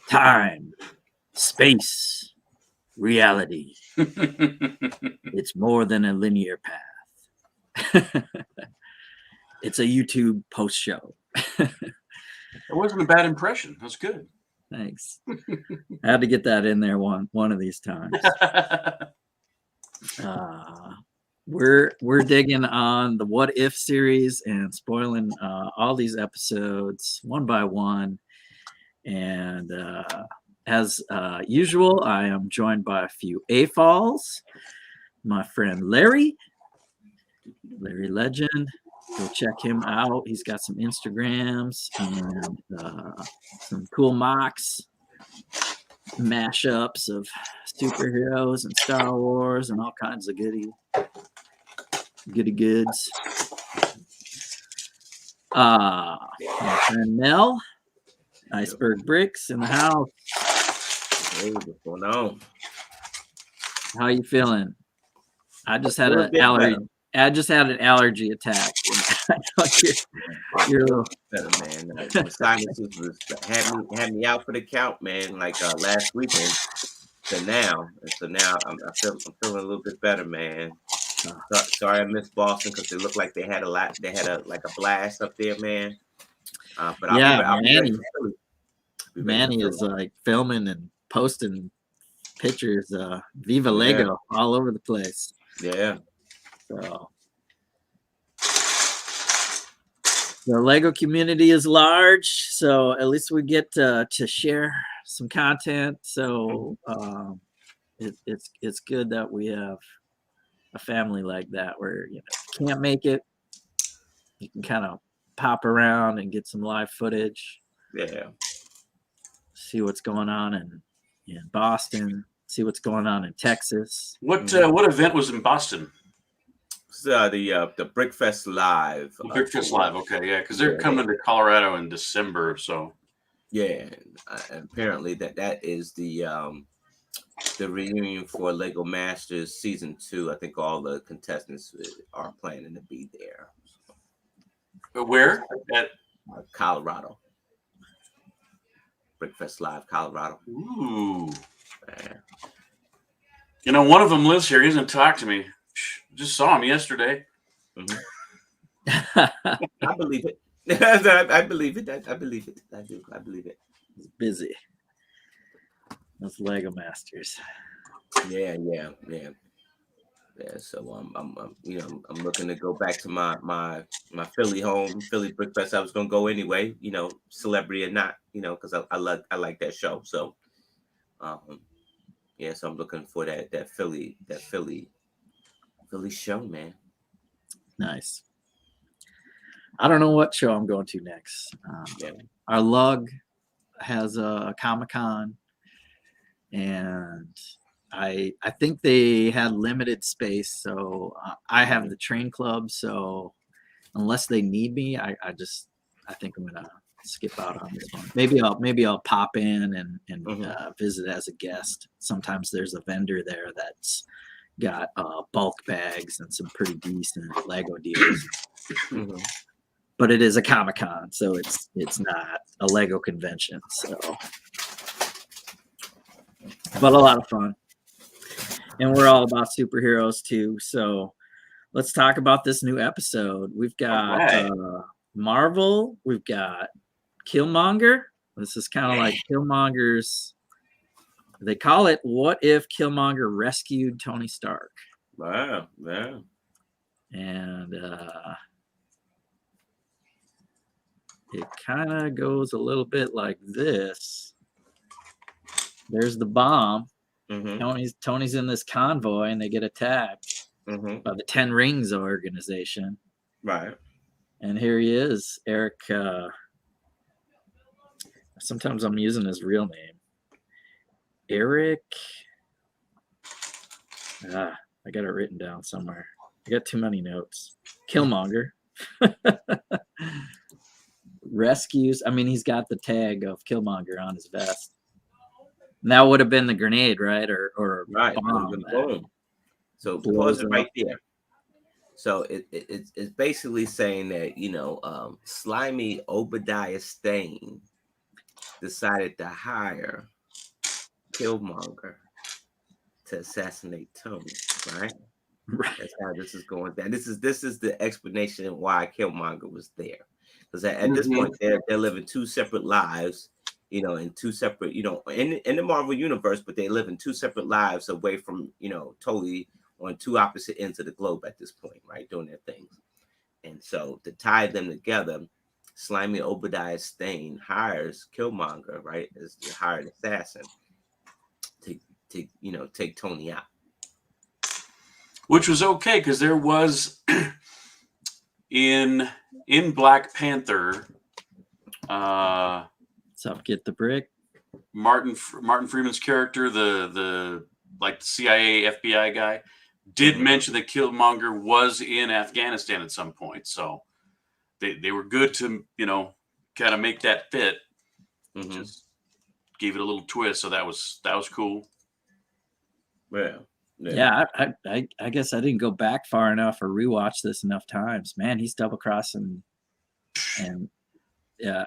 Time, space, reality. It's more than a linear path. It's a YouTube post show. It wasn't a bad impression. That's good. Thanks. I had to get that in there one of these times. We're digging on the What If series and spoiling all these episodes one by one. And as usual, I am joined by a few AFOLs. My friend Larry Legend. Go check him out. He's got some Instagrams and some cool mocks, mashups of superheroes and Star Wars and all kinds of goody goods. My friend Mel, Iceberg Bricks in the house. Hey, what's going on? How you feeling? I just had an allergy. I just had an allergy attack. You're a little better, man. The sinuses had me out for the count, man. Like last weekend to now, and so now I'm feeling a little bit better, man. Sorry I missed Boston because they looked like they had a blast up there, man. But Manny is like filming and posting pictures. Viva Lego all over the place. Yeah. So the Lego community is large, so at least we get to share some content. So it's good that we have a family like that where you can't make it, you can kind of pop around and get some live footage. Yeah. See what's going on in Boston. See what's going on in Texas. What event was in Boston? The Brickfest Live. Brickfest Live, okay, yeah, because they're coming to Colorado in December, so. Yeah, and apparently that is the reunion for Lego Masters Season 2. I think all the contestants are planning to be there. Where? At Colorado. Brickfest Live, Colorado. Ooh. Yeah. One of them lives here. He hasn't talked to me. Just saw him yesterday. Mm-hmm. I believe it. I believe it. I believe it. I do. I believe it. He's busy. Those Lego Masters. Yeah. So I'm looking to go back to my Philly home, Philly Brickfest. I was gonna go anyway, celebrity or not, because I like that show. So, so I'm looking for that Philly show, man. Nice. I don't know what show I'm going to next. Our lug has a Comic-Con, and I think they had limited space, so I have the train club. So unless they need me, I think I'm gonna skip out on this one. Maybe I'll pop in and visit as a guest. Sometimes there's a vendor there that's got bulk bags and some pretty decent Lego deals. But it is a Comic-Con, so it's not a Lego convention. So, but a lot of fun. And we're all about superheroes too. So let's talk about this new episode. We've got Marvel. We've got Killmonger. This is kind of like Killmonger's. They call it "What If Killmonger Rescued Tony Stark?" Wow. Yeah. And it kind of goes a little bit like this. There's the bomb. Tony's in this convoy, and they get attacked by the 10 Rings organization. Right. And here he is, Eric. Sometimes I'm using his real name. Eric. I got it written down somewhere. I got too many notes. Killmonger. Rescues. I mean, he's got the tag of Killmonger on his vest. And that would have been the grenade, right? Or right. Bomb. Boom. So pause it right there. So it's basically saying that slimy Obadiah Stane decided to hire Killmonger to assassinate Tony, right? Right. That's how this is going down. This is the explanation why Killmonger was there. Because at this point, they're living two separate lives, in two separate, in the Marvel universe, but they live in two separate lives away from, totally on two opposite ends of the globe at this point, right? Doing their things. And so to tie them together, Slimy Obadiah Stane hires Killmonger, right, as the hired assassin to take Tony out. Which was okay because there was in Black Panther, Get the brick. Martin Freeman's character, the CIA FBI guy, did mention that Killmonger was in Afghanistan at some point. So they were good to kind of make that fit. Just gave it a little twist. So that was cool. Yeah, I guess I didn't go back far enough or rewatch this enough times. Man, he's double crossing, and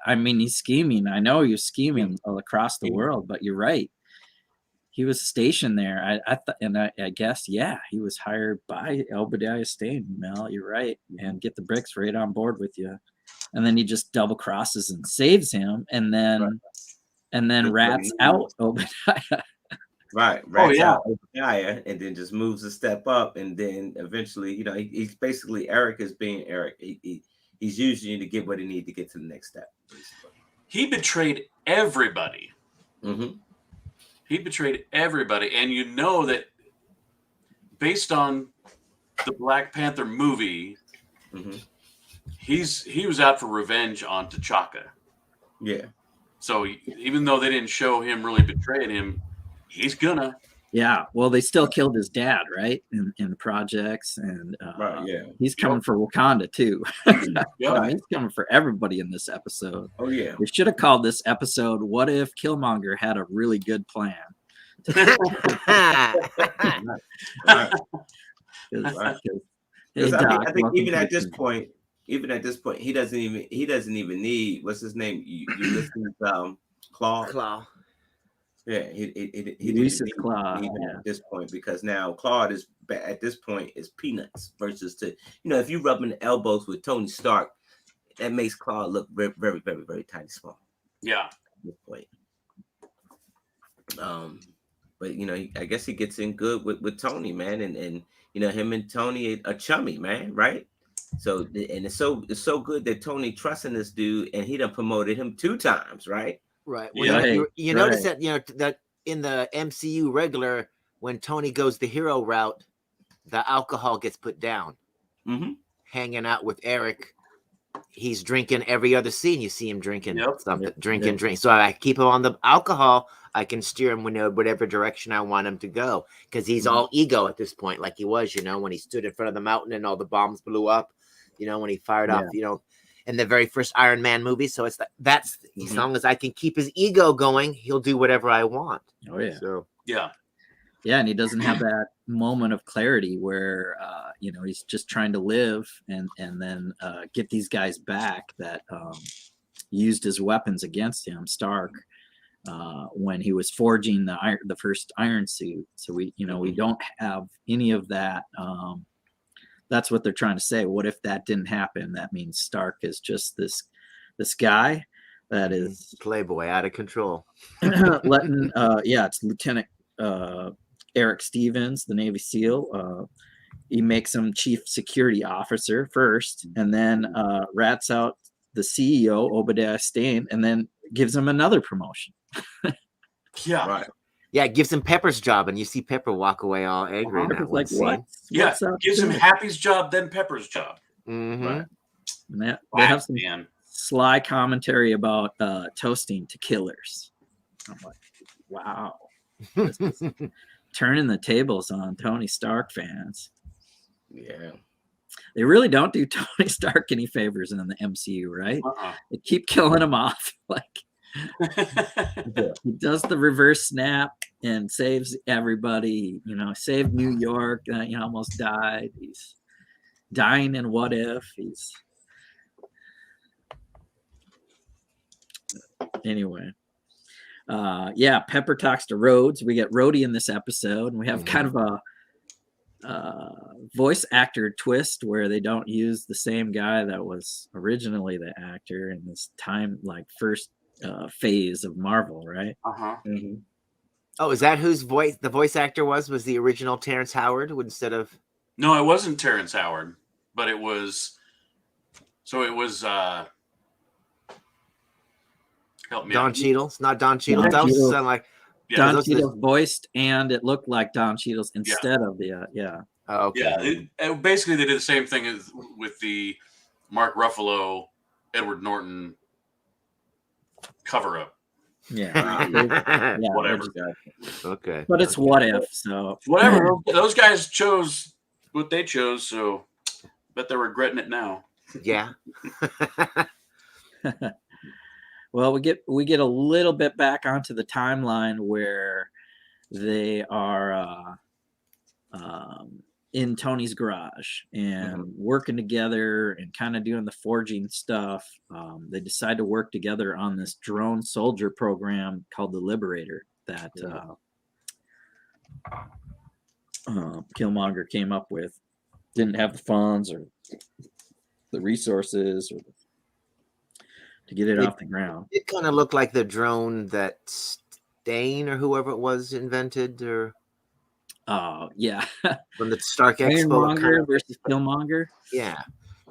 I mean he's scheming. I know you're scheming all across the world, but you're right. He was stationed there. I guess he was hired by Obadiah Stane. Mel, you're right, and get the bricks right on board with you, and then he just double crosses and saves him, and then rats out Obadiah. Right. Out Obadiah, and then just moves a step up, and then eventually, he's basically Eric is being Eric. He's using you to get what he needs to get to the next step. Basically. He betrayed everybody. He betrayed everybody, and that based on the Black Panther movie, he was out for revenge on T'Chaka. Yeah. So even though they didn't show him really betraying him, he's gonna. Yeah, well, they still killed his dad, right? In the projects, and he's coming for Wakanda too. He's coming for everybody in this episode. Oh yeah, we should have called this episode "What If Killmonger Had a Really Good Plan." I think even at this point, he doesn't even need what's his name. You listen to Claw. Yeah, he didn't need Claw at this point, because now Claude is at this point is peanuts versus if you rubbing elbows with Tony Stark, that makes Claude look very, very, very, very tiny small. Yeah. At this point. But I guess he gets in good with Tony, man, and him and Tony are chummy, man, right? So and it's so good that Tony trusting this dude, and he done promoted him 2 times, right? Right. Well, you notice that that in the MCU regular, when Tony goes the hero route, the alcohol gets put down. Hanging out with Eric, he's drinking every other scene. You see him drinking something, drink. So I keep him on the alcohol. I can steer him whatever direction I want him to go, because he's all ego at this point, like he was, when he stood in front of the mountain and all the bombs blew up. When he fired off, in the very first Iron Man movie. So it's that's as long as I can keep his ego going, he'll do whatever I want. Oh yeah. So yeah, and he doesn't have that moment of clarity where he's just trying to live and then get these guys back that used as weapons against him, Stark, when he was forging the first Iron Suit. So we don't have any of that. That's what they're trying to say. What if that didn't happen? That means Stark is just this guy that is playboy out of control. Letting it's Lieutenant Eric Stevens, the Navy SEAL. He makes him chief security officer first, and then rats out the CEO, Obadiah Stane, and then gives him another promotion. Yeah. Right. Yeah, it gives him Pepper's job, and you see Pepper walk away all angry. Like, what? What's gives him Happy's job, then Pepper's job. Right. They have some sly commentary about toasting to killers. I'm like, wow. This is turning the tables on Tony Stark fans. Yeah. They really don't do Tony Stark any favors in the MCU, right? They keep killing him off. He does the reverse snap and saves everybody. Saved New York. He almost died. He's dying in What If. Anyway. Yeah, Pepper talks to Rhodes. We get Rhodey in this episode, and we have kind of a voice actor twist where they don't use the same guy that was originally the actor in this time, like first phase of Marvel, right? Mm-hmm. Oh, is that whose voice the voice actor was? Was the original Terrence Howard instead of? No, it wasn't Terrence Howard, but it was. So it was. Help me. Don Cheadle. It's not Don Cheadle. Don That was Cheadle. sound like Don those are Cheadle voiced, and it looked like Don Cheadle's instead of the oh, okay. Yeah, basically they did the same thing as with the Mark Ruffalo, Edward Norton cover up. Yeah, Whatever. Okay. but it's what if, so Whatever. Those guys chose what they chose, so bet they're regretting it now. Yeah. Well, we get a little bit back onto the timeline where they are in Tony's garage and working together and kind of doing the forging stuff. They decide to work together on this drone soldier program called the Liberator that Killmonger came up with. Didn't have the funds or the resources to get it off the ground. It kind of looked like the drone that Stain or whoever it was invented, or yeah. from the Stark Expo. Ironmonger versus Killmonger. Yeah.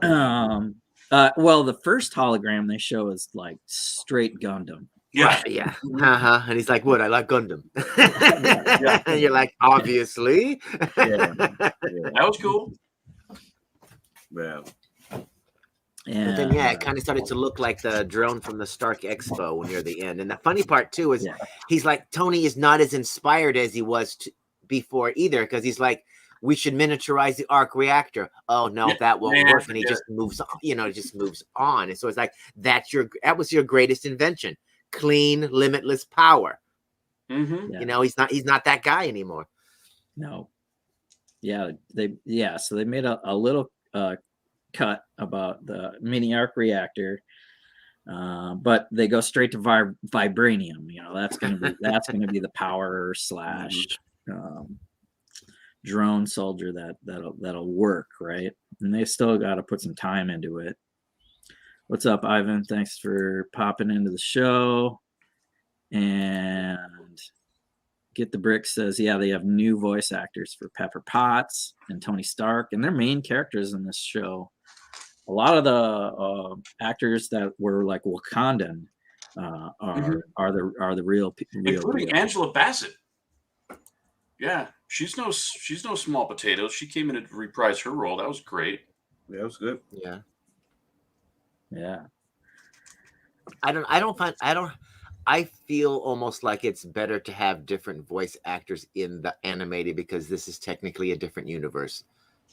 Well, the first hologram they show is like straight Gundam. Yeah. Yeah. And he's like, "What? I like Gundam." Yeah. And you're like, "Obviously." That was cool. Yeah. But then, yeah, it kind of started to look like the drone from the Stark Expo near the end. And the funny part, too, is he's like, Tony is not as inspired as he was before either, because he's like, we should miniaturize the arc reactor. Oh, no, that won't work. And he just moves on, just moves on. And so it's like, that was your greatest invention. Clean, limitless power. Mm-hmm. He's not that guy anymore. No. Yeah, so they made a little cut about the mini arc reactor, but they go straight to vibranium. That's gonna be the power / drone soldier that'll work, right? And they still got to put some time into it. What's up, Ivan? Thanks for popping into the show. And Get the Brick says, yeah, they have new voice actors for Pepper Potts and Tony Stark, and they're main characters in this show. A lot of the actors that were like Wakandan are the real including Angela Bassett. Yeah, she's no small potato. She came in to reprise her role. That was great. Yeah, that was good. Yeah. I feel almost like it's better to have different voice actors in the animated, because this is technically a different universe,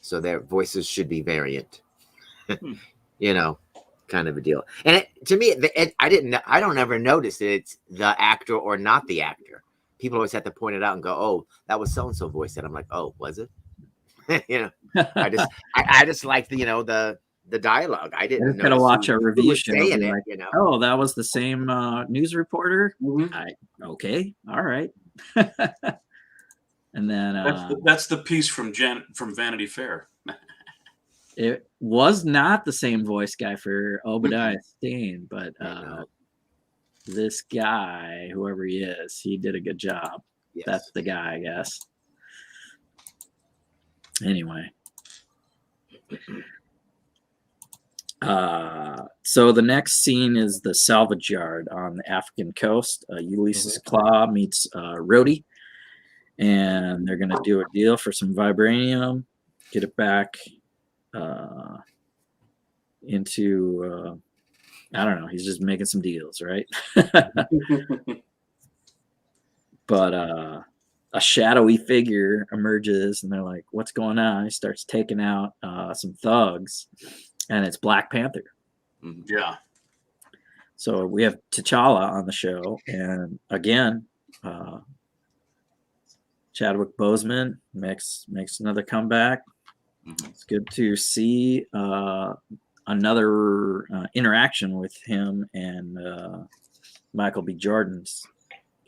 so their voices should be variant. Kind of a deal. And to me, I don't ever notice that it's the actor or not the actor. People always have to point it out and go, "Oh, that was so and so voice." And I'm like, "Oh, was it?" I just like the dialogue. I didn't gotta watch a review show. Like, oh, that was the same news reporter. Mm-hmm. Okay, all right. And then that's the piece from Vanity Fair. It was not the same voice guy for Obadiah Stane, but this guy, whoever he is, he did a good job. Yes. That's the guy, I guess. Anyway. So the next scene is the salvage yard on the African coast. Ulysses Claw meets Rhodey, and they're going to do a deal for some vibranium, get it back into I don't know, he's just making some deals, right? But a shadowy figure emerges, and they're like, what's going on? He starts taking out some thugs, and it's Black Panther. Yeah. So we have T'Challa on the show, and again, Chadwick Boseman makes another comeback. It's good to see another interaction with him and Michael B. Jordan's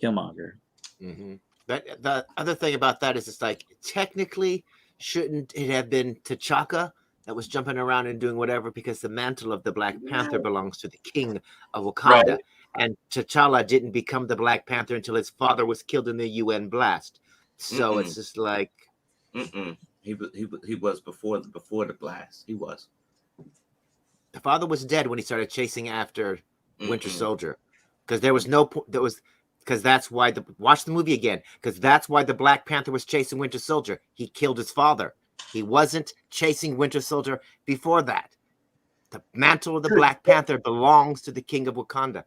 Killmonger. Mm-hmm. But the other thing about that is, it's like, technically, shouldn't it have been T'Chaka that was jumping around and doing whatever, because the mantle of the Black Panther belongs to the king of Wakanda. Right. And T'Challa didn't become the Black Panther until his father was killed in the UN blast. So it's just like, he was before the blast. He was. the father was dead when he started chasing after Winter Soldier, because there was no point. Because that's why watch the movie again. Because that's why the Black Panther was chasing Winter Soldier. He killed his father. He wasn't chasing Winter Soldier before that. The mantle of the Black Panther belongs to the king of Wakanda.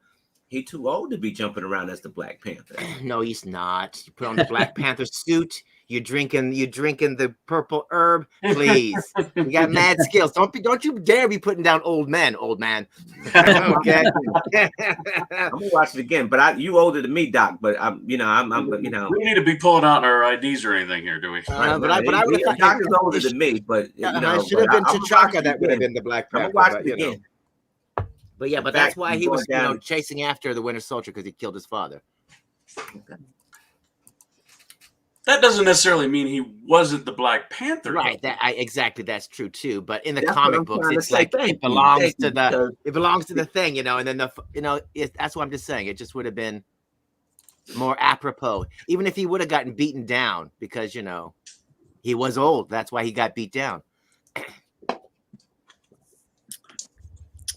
He too old to be jumping around as the Black Panther. No, he's not. You put on the Black Panther suit. You're drinking the purple herb. Please, you got mad skills. Don't you dare be putting down old man. Okay. I'm gonna watch it again. But you older than me, Doc. But I'm We need to be pulling out our IDs or anything here, do we? But I would have thought Doc is older than me. But it should have been T'Chaka that would have been the Black Panther. I'm gonna watch it again. But yeah, but that's why he was chasing after the Winter Soldier, because he killed his father. Okay. That doesn't necessarily mean he wasn't the Black Panther. Right. Exactly. That's true too. But in the That's comic what I'm books, trying it's to say. like Thank it you. belongs Thank to you, the because- it belongs to the thing, and then that's what I'm just saying. It just would have been more apropos, even if he would have gotten beaten down, because he was old. That's why he got beat down.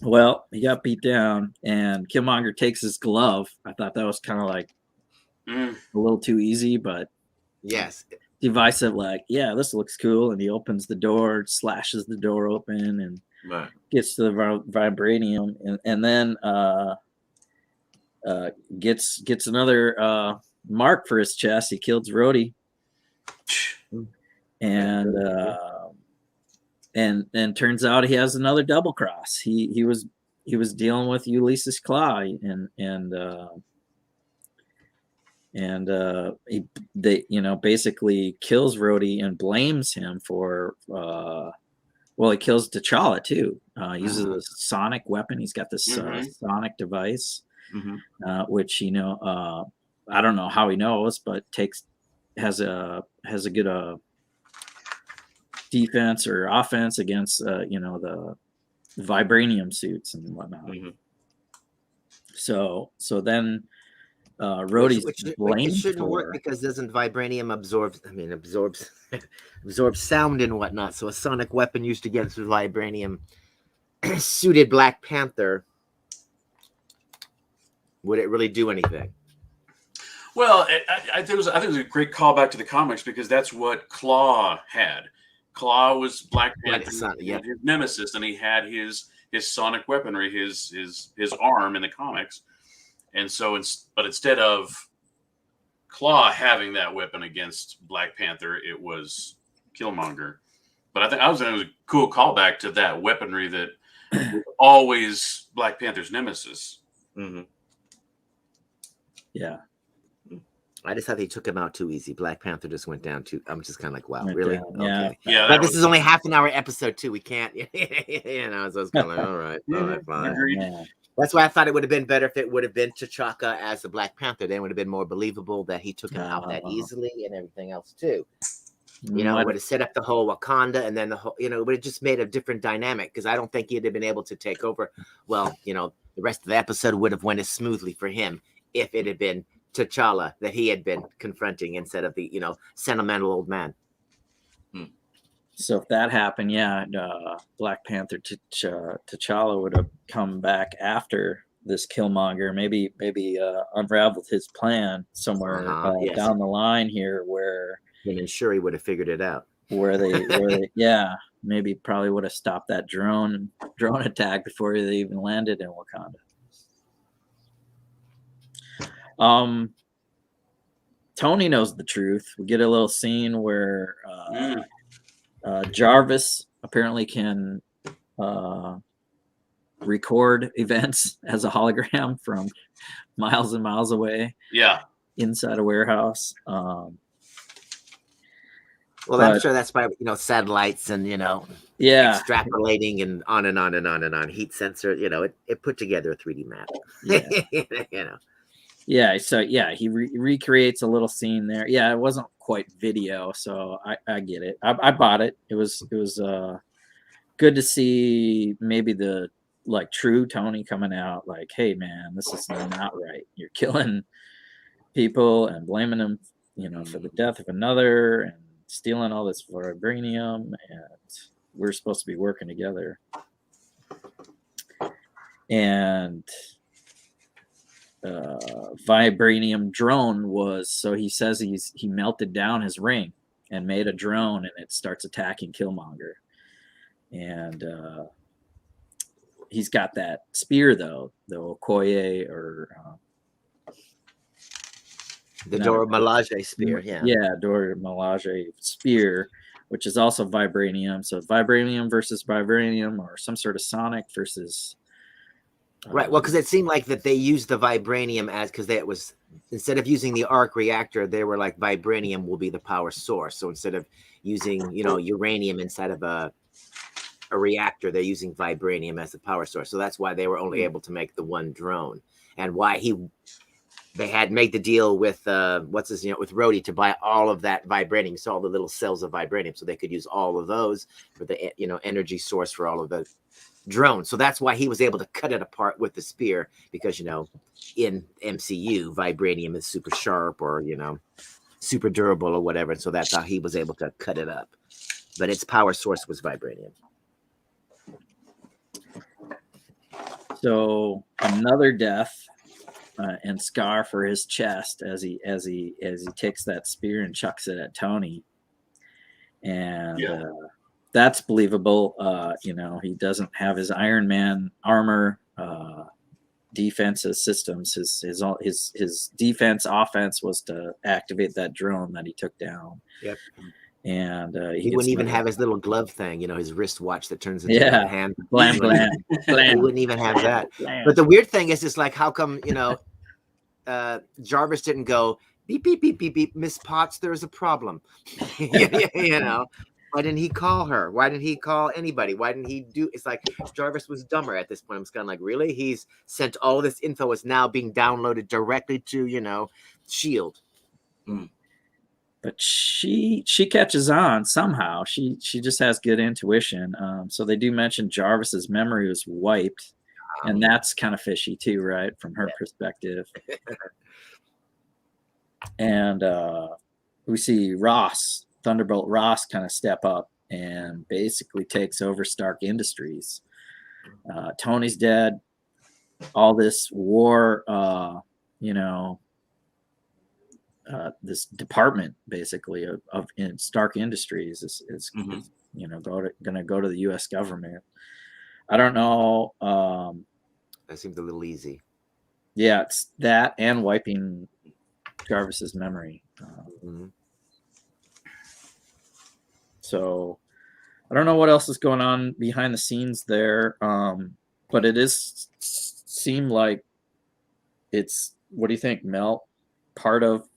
Well, he got beat down, and Killmonger takes his glove. I thought that was kind of like a little too easy, but Yes. divisive. Like, yeah, this looks cool, and he opens the door, slashes the door open, and gets to the vibranium, and then gets another mark for his chest. He kills Rhodey, and turns out he has another double cross. He was dealing with Ulysses Claw, and he basically kills Rhodey and blames him for he kills T'Challa too. Uses a sonic weapon. He's got this sonic device, which I don't know how he knows, but has a good defense or offense against the vibranium suits and whatnot. So then Rhodey's blamed it shouldn't work, because doesn't vibranium absorbs sound and whatnot. So a sonic weapon used against the vibranium suited Black Panther, would it really do anything? Well, I think it was a great callback to the comics, because that's what Claw had. Claw was Black Panther, his nemesis, and he had his sonic weaponry, his arm in the comics. And so, but instead of Claw having that weapon against Black Panther, it was Killmonger. But I think it was a cool callback to that weaponry that was always Black Panther's nemesis. Yeah. I just thought they took him out too easy. Black Panther just went down too. I'm just kind of like, wow, really? Yeah. Okay. Yeah. But this is only half an hour episode too. We can't, so it's kind of like, all right, fine. Yeah. That's why I thought it would have been better if it would have been T'Chaka as the Black Panther. Then it would have been more believable that he took him out that easily, and everything else too. It would have set up the whole Wakanda, and then the whole, it would have just made a different dynamic, because I don't think he'd have been able to take over. Well, the rest of the episode would have went as smoothly for him if it had been T'Challa that he had been confronting instead of the sentimental old man. So if that happened, Black Panther T'Challa would have come back after this Killmonger, maybe unraveled his plan somewhere down the line here, where him and Shuri would have figured it out. Where they maybe probably would have stopped that drone attack before they even landed in Wakanda. Tony knows the truth. We get a little scene where Jarvis apparently can record events as a hologram from miles and miles away. Yeah. Inside a warehouse. Well, I'm sure that's by satellites and extrapolating and on and on and on and on. Heat sensor, it put together a 3D map. Yeah. Yeah, so yeah, he recreates a little scene there. Yeah, it wasn't quite video, so I get it. I bought it. It was good to see maybe the like true Tony coming out like, hey man, this is not right. You're killing people and blaming them, for the death of another and stealing all this vibranium, and we're supposed to be working together. And vibranium drone was, so he says he melted down his ring and made a drone, and it starts attacking Killmonger. And he's got that spear though, the Okoye or the Dora Milaje spear. Yeah, Dora Milaje spear, which is also vibranium. So vibranium versus vibranium, or some sort of sonic versus. Right. Well, because it seemed like that they used the vibranium as, because it was, instead of using the arc reactor, they were like, vibranium will be the power source. So instead of using, uranium inside of a reactor, they're using vibranium as the power source. So that's why they were only able to make the one drone, and why they had made the deal with with Rhodey to buy all of that vibranium, so all the little cells of vibranium, so they could use all of those for the energy source for all of the drones. So that's why he was able to cut it apart with the spear, because in MCU vibranium is super sharp, or super durable or whatever, and so that's how he was able to cut it up. But its power source was vibranium. So another death and scar for his chest as he takes that spear and chucks it at Tony, and that's believable. He doesn't have his Iron Man armor, defensive systems. His defense offense was to activate that drone that he took down. Yep. And he wouldn't even have his little glove thing, his wristwatch that turns into a hand. Blam, blam, blam. He wouldn't even have that. Blam. But the weird thing is, it's like, how come, Jarvis didn't go, beep, beep, beep, beep, beep, Miss Potts, there's a problem. Why didn't he call her? Why didn't he call anybody? Why didn't he do? It's like Jarvis was dumber at this point. I'm just kind of like, really? He's sent all this info, is now being downloaded directly to, S.H.I.E.L.D. But she catches on somehow. She just has good intuition. So they do mention Jarvis's memory was wiped, and that's kind of fishy too, right? From her perspective. And we see Thunderbolt Ross kind of step up and basically takes over Stark Industries. Tony's dead. All this war, this department basically of in Stark Industries is going to go to the U.S. government. I don't know. That seems a little easy. Yeah, it's that and wiping Jarvis's memory. So I don't know what else is going on behind the scenes there, but it is seem like it's. What do you think, Mel? Part of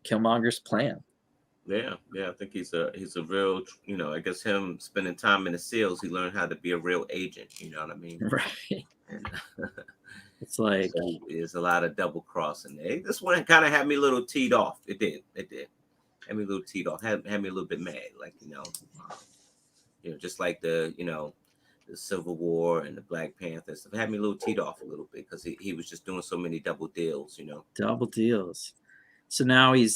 Killmonger's plan. Yeah, I think he's a real, I guess him spending time in the SEALs, he learned how to be a real agent. You know what I mean? Right. It's like there's a lot of double crossing. This one kind of had me a little teed off. It did. Had me a little teed off. Had me a little bit mad. Like just like the the Civil War and the Black Panther stuff. It had me a little teed off a little bit, because he was just doing so many double deals. Double deals. So now he's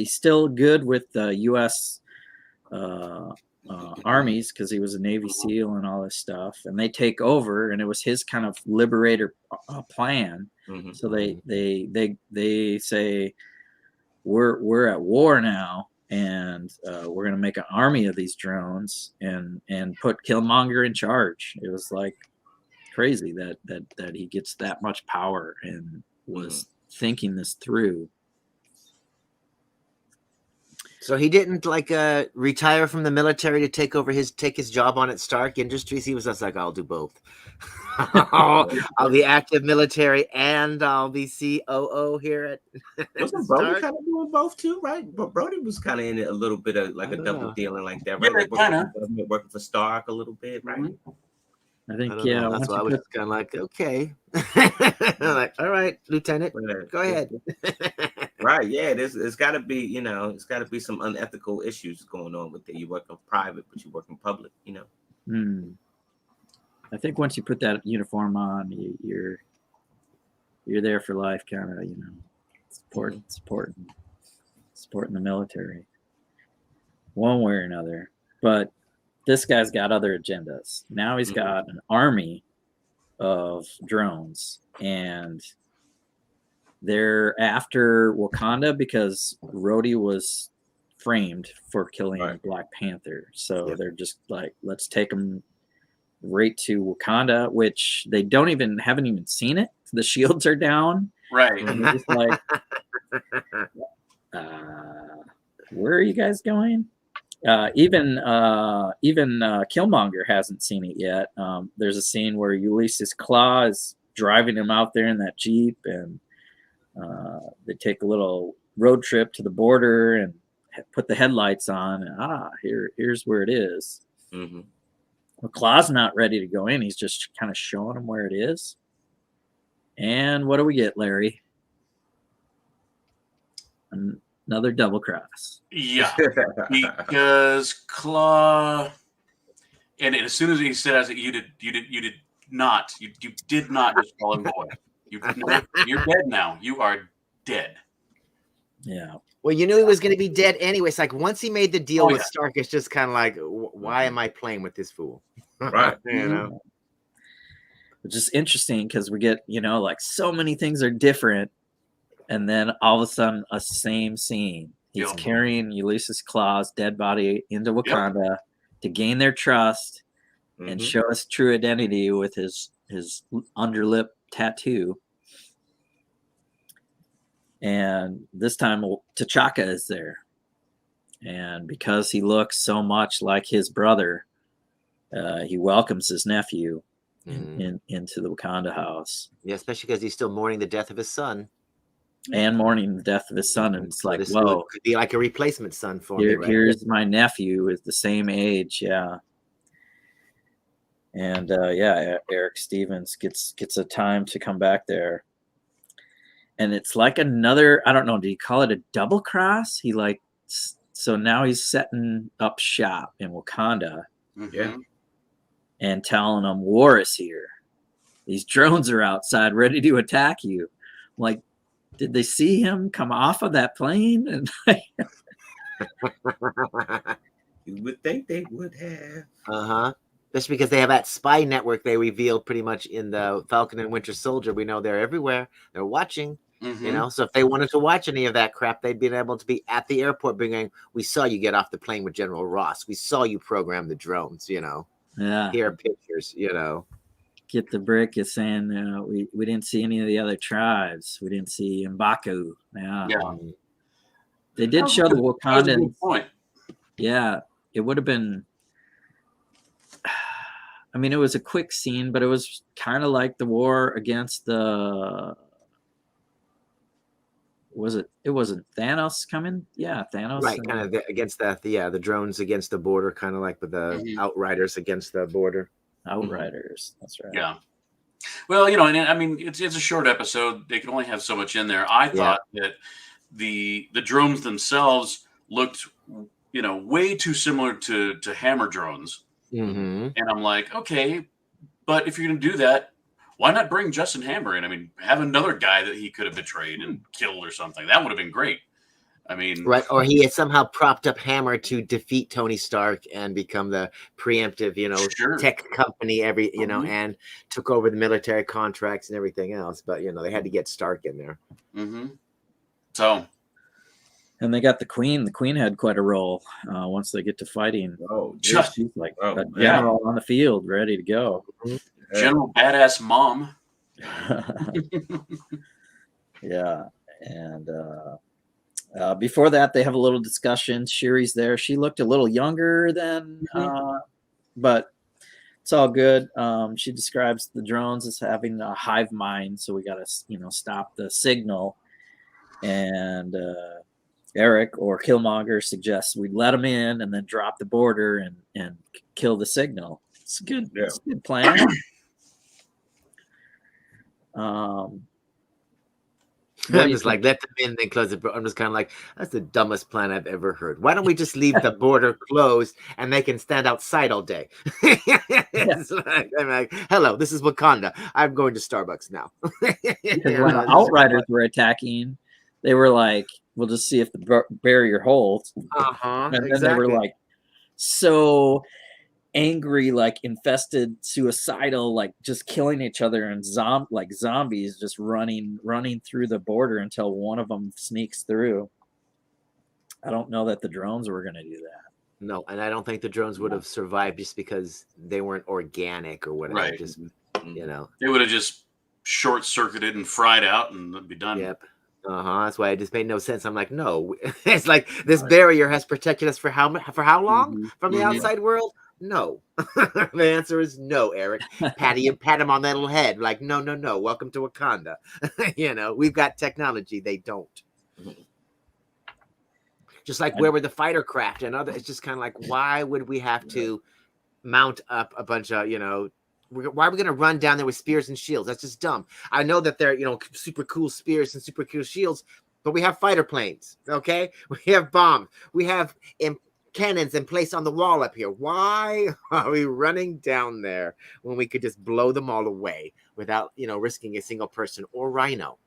still good with the U.S. Armies, because he was a Navy SEAL and all this stuff, and they take over, and it was his kind of liberator plan. So they say we're at war now, and we're gonna make an army of these drones and put Killmonger in charge. It was like crazy that he gets that much power and was thinking this through. So he didn't retire from the military to take his job on at Stark Industries. He was just like, I'll do both. I'll be active military and I'll be COO here at. Wasn't Brody kind of doing both too, right? But Brody was kind of in it a little bit of like a double dealing like that, right? Yeah, kind of working for Stark a little bit, right? I think don't know. That's why I was kind of like, okay. Like, all right, Lieutenant, go ahead. Right, yeah, it's got to be, it's got to be some unethical issues going on with it. You work in private, but you work in public, I think once you put that uniform on, you're there for life, kind of, supporting the military, one way or another. But this guy's got other agendas. Now he's got an army of drones, and they're after Wakanda because Rhodey was framed for killing Black Panther. So they're just like, let's take him right to Wakanda, which they haven't even seen it. The shields are down. Right. And they're just like, where are you guys going? Even Killmonger hasn't seen it yet. There's a scene where Ulysses Claw is driving him out there in that Jeep, and they take a little road trip to the border and put the headlights on. And here's where it is. Mm-hmm. Well, Claw's not ready to go in. He's just kind of showing him where it is. And what do we get, Larry? Another double cross. Yeah, because Claw, and as soon as he said, you did not just call him boy. You're dead now. You are dead. Yeah. Well, you knew he was going to be dead anyway. It's like once he made the deal with Stark, it's just kind of like, why am I playing with this fool? Right. Which is interesting because we get, like so many things are different. And then all of a sudden, a same scene. He's carrying Ulysses Claw's dead body into Wakanda to gain their trust and show us true identity with his underlip tattoo. And this time, T'Chaka is there. And because he looks so much like his brother, he welcomes his nephew into the Wakanda house. Yeah, especially because he's still mourning the death of his son. And mourning the death of his son. And it's like, whoa. Could be like a replacement son for me. Right? Here's my nephew is the same age. Yeah. And Eric Stevens gets a time to come back there. And it's like another, I don't know, do you call it a double cross? So now he's setting up shop in Wakanda. Yeah. And telling them war is here. These drones are outside ready to attack you. I'm like, did they see him come off of that plane? And you would think they would have. Especially because they have that spy network they revealed pretty much in the Falcon and Winter Soldier. We know they're everywhere. They're watching. So if they wanted to watch any of that crap, they'd been able to be at the airport bringing, we saw you get off the plane with General Ross. We saw you program the drones, Here are pictures, Get the brick is saying we didn't see any of the other tribes. We didn't see M'Baku. Yeah. They did show the Wakandans. Point. Yeah. It would have been, I mean, it was a quick scene, but it was kind of like the war against it wasn't Thanos coming? Yeah, Thanos. Right, kind of against the drones against the border, kind of like with the Outriders against the border. Outriders, that's right. Yeah. Well, and I mean, it's a short episode. They can only have so much in there. I thought that the drones themselves looked, way too similar to Hammer drones. And I'm like, okay, but if you're going to do that, why not bring Justin Hammer in? I mean, have another guy that he could have betrayed and killed or something. That would have been great. I mean, right? Or he had somehow propped up Hammer to defeat Tony Stark and become the preemptive, tech company. And took over the military contracts and everything else. But they had to get Stark in there. So, and they got the Queen. The Queen had quite a role once they get to fighting. Just she's like a general on the field, ready to go. General badass mom. Yeah, and before that, they have a little discussion. Shuri's there. She looked a little younger than, but it's all good. She describes the drones as having a hive mind, so we got to, stop the signal. And Eric or Killmonger suggests we let them in and then drop the border and kill the signal. It's good. Yeah. It's a good plan. What do I'm you just like, think? let them in, then close it. I'm just kind of like, that's the dumbest plan I've ever heard. Why don't we just leave the border closed and they can stand outside all day? It's like, I'm like, hello, this is Wakanda. I'm going to Starbucks now. Because when the Outriders were attacking, they were like, "We'll just see if the barrier holds." And then exactly. they were like, so angry, like infested, suicidal, like just killing each other, and like zombies just running through the border until one of them sneaks through. I don't know that the drones were going to do that. No, and I don't think the drones would have survived just because they weren't organic or whatever. Right. Just, you know, They would have just short circuited and fried out, and it'd be done. Yep. That's why it just made no sense. I'm like, no, it's like this barrier has protected us for how long from the outside world? No. The answer is no, Eric. Pat him on that little head. Like, no. Welcome to Wakanda. You know, we've got technology. They don't. Just like where were the fighter craft and other? It's just kind of like, why would we have to mount up a bunch of, you know, why are we going to run down there with spears and shields? That's just dumb. I know that they're, you know, super cool spears and super cool shields, but we have fighter planes, okay? We have bombs. We have cannons in place on the wall up here. Why are we running down there when we could just blow them all away without, you know, risking a single person or rhino,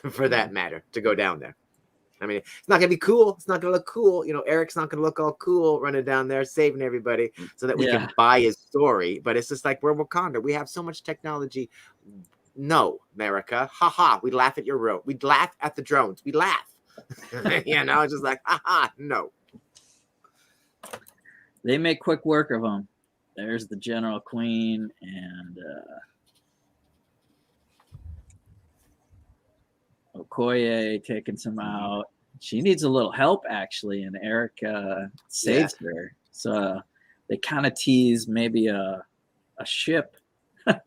for that matter, to go down there? I mean, it's not going to be cool. It's not going to look cool. You know, Eric's not going to look all cool running down there, saving everybody so that we can buy his story. But it's just like, we're Wakanda. We have so much technology. No, America. Ha ha. We laugh at your road. We laugh at the drones. We laugh. You know, it's just like, ha ha. No. They make quick work of them. There's the General Queen and Okoye taking some out. She needs a little help, actually, and Eric saves her. So they kind of tease maybe a ship.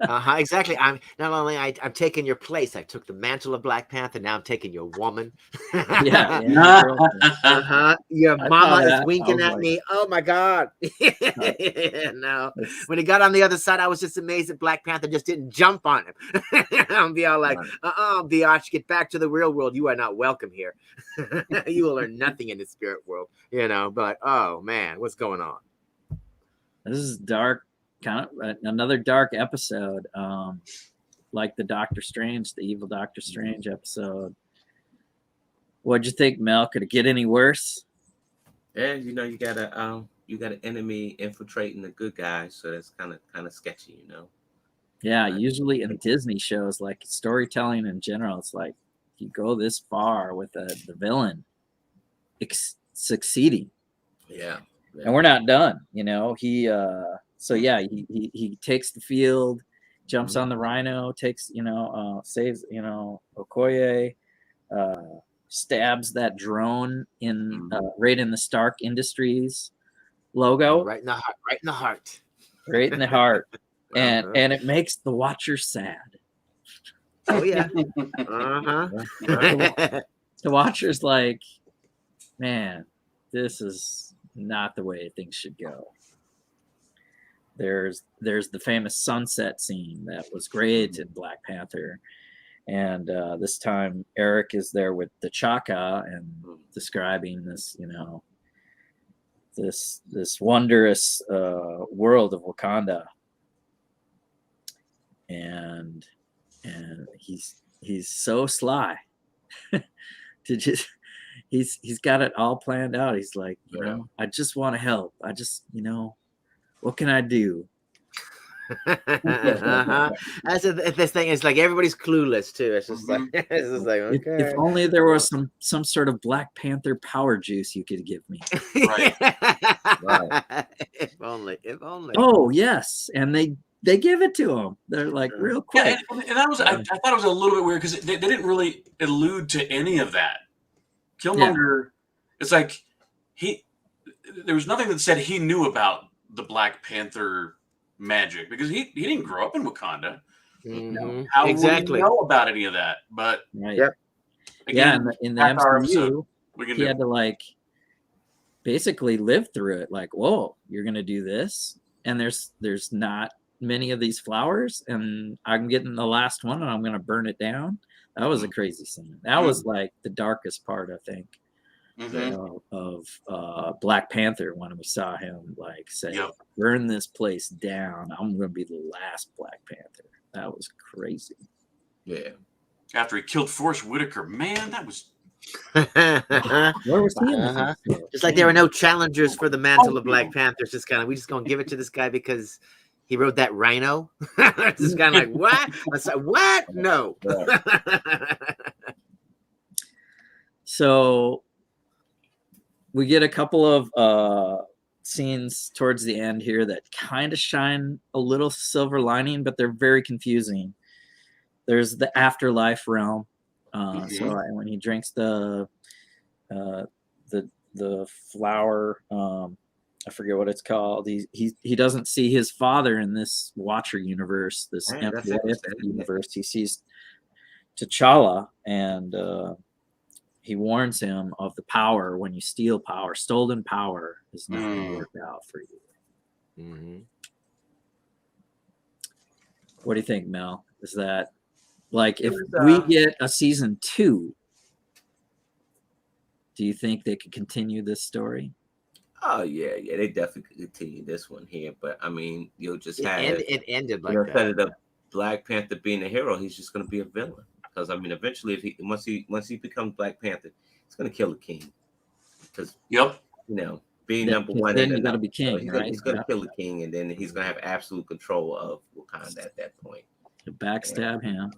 Exactly. I'm not only I'm taking your place. I took the mantle of Black Panther. Now I'm taking your woman. Yeah. Your mama is winking at me. Oh my God. No. When he got on the other side, I was just amazed that Black Panther just didn't jump on him. I'll be all like, Biatch, get back to the real world. You are not welcome here. You will learn nothing in the spirit world. You know, but oh man, what's going on? This is dark. Kind of another dark episode, like the Doctor Strange, the evil Doctor Strange episode. What'd you think, Mel? Could it get any worse? Yeah, you know, you got an enemy infiltrating the good guys, so that's kind of sketchy, you know. Yeah, usually in Disney shows, like storytelling in general, it's like you go this far with the villain succeeding. Yeah. And we're not done, you know. So yeah, he takes the field, jumps on the rhino, takes, you know, saves, you know, Okoye, stabs that drone in right in the Stark Industries logo, right in the heart, right in the heart, and it makes the watcher sad. Oh yeah. The watcher's like, man, this is not the way things should go. There's the famous sunset scene that was great in Black Panther, and this time Eric is there with the Chaka and describing this, you know, this wondrous world of Wakanda, and he's so sly to just he's got it all planned out. He's like, you know, I just want to help. I just, you know, what can I do? That's this thing is like everybody's clueless too. It's just like okay. If only there was some sort of Black Panther power juice you could give me. Right. If only. Oh yes, and they give it to him. They're like real quick. Yeah, and that was I thought it was a little bit weird because they didn't really allude to any of that. Killmonger, it's like there was nothing that said he knew about the Black Panther magic because he didn't grow up in Wakanda. How would he know about any of that? But again, in the MCU, he had to like basically live through it. Like, whoa, you're gonna do this, and there's not many of these flowers, and I'm getting the last one, and I'm gonna burn it down. That was a crazy scene. That was like the darkest part, I think, of Black Panther, when we saw him like say, "Burn this place down. I'm gonna be the last Black Panther." That was crazy. Yeah. After he killed Forrest Whitaker, man, that was. Where was he? Just like there were no challengers for the mantle of Black Panther. It's just kind of, we just gonna give it to this guy because he rode that rhino. Just kind of like, what? I said, what? No. So we get a couple of scenes towards the end here that kind of shine a little silver lining, but they're very confusing. There's the Afterlife Realm. So when he drinks the flower, I forget what it's called. He doesn't see his father in this Watcher universe, this universe. He sees T'Challa, and he warns him of the power. When you steal power, stolen power is not going to work out for you. What do you think, Mel? Is that like, if we get a season 2, do you think they could continue this story? Oh yeah, they definitely could continue this one here. But I mean, you'll just have it ended like that. Instead of the Black Panther being a hero, he's just going to be a villain. Because I mean, eventually, if once he becomes Black Panther, he's going to kill the king. Because being number one, then you got to be king, right? He's going to kill the king, and then he's going to have absolute control of Wakanda at that point. To backstab him.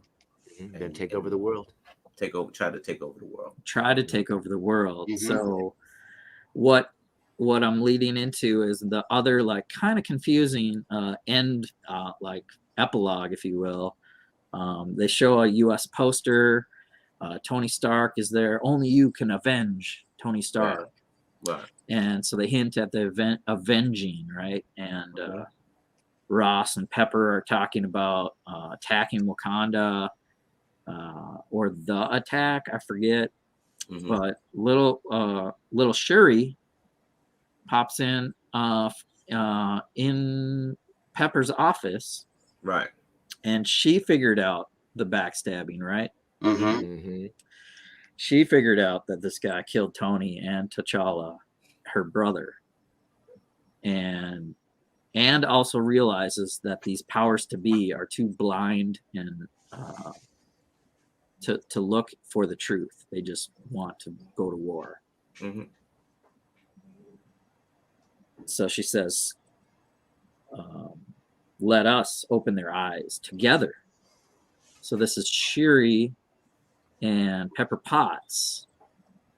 Then take over the world. Try to take over the world. Try to take over the world. So what I'm leading into is the other, like, kind of confusing end, like epilogue, if you will. They show a US poster. Tony Stark is there. Only you can avenge Tony Stark. Right. And so they hint at the event avenging, right? And Ross and Pepper are talking about attacking Wakanda. Or the attack, I forget. But little Shuri pops in Pepper's office, right? And she figured out the backstabbing, right? She figured out that this guy killed Tony and T'Challa, her brother, and also realizes that these powers to be are too blind and to look for the truth. They just want to go to war. So she says, let us open their eyes together. So this is Shuri and Pepper Potts,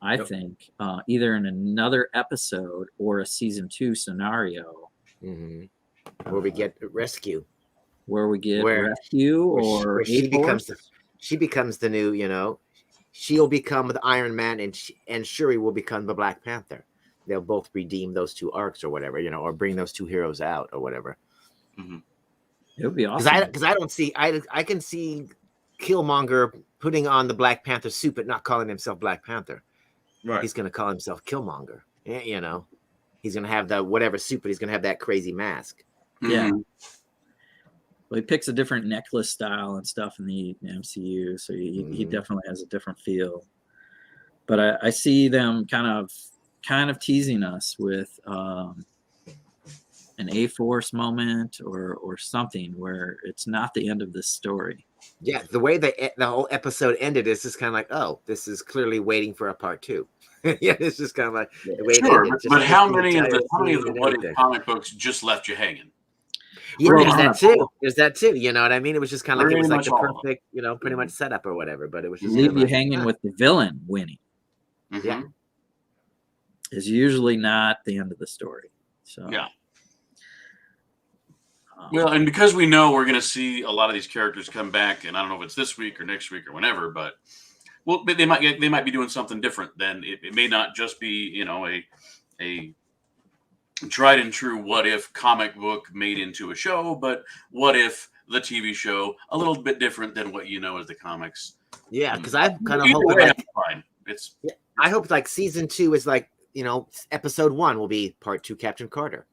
I think, either in another episode or a season 2 scenario. Where we get rescue. Where she becomes the new, she'll become the Iron Man, and Shuri will become the Black Panther. They'll both redeem those 2 arcs or whatever, or bring those 2 heroes out or whatever. It would be awesome. Because I don't see, I can see Killmonger putting on the Black Panther suit, but not calling himself Black Panther. Right. He's going to call himself Killmonger. He's going to have the whatever suit, but he's going to have that crazy mask. Yeah. Well, he picks a different necklace style and stuff in the MCU, so he definitely has a different feel. But I see them kind of teasing us with an A-Force moment or something where it's not the end of this story. Yeah, the way the whole episode ended is just kind of like, oh, this is clearly waiting for a part 2. Yeah, it's just kind of like the way. Sure, but how many of the what if comic books just left you hanging? Yeah, there's that too. You know what I mean? It was just kind of like, it was like the perfect, pretty much setup or whatever. But it was just leave you hanging with the villain winning. Yeah, is usually not the end of the story. So yeah. Well, and because we know we're going to see a lot of these characters come back, and I don't know if it's this week or next week or whenever, but they might be doing something different. Then it may not just be a tried and true what if comic book made into a show, but what if the TV show a little bit different than what you know as the comics. Yeah, because I kind of hope fine. I hope like season 2 is like, episode 1 will be part 2 Captain Carter.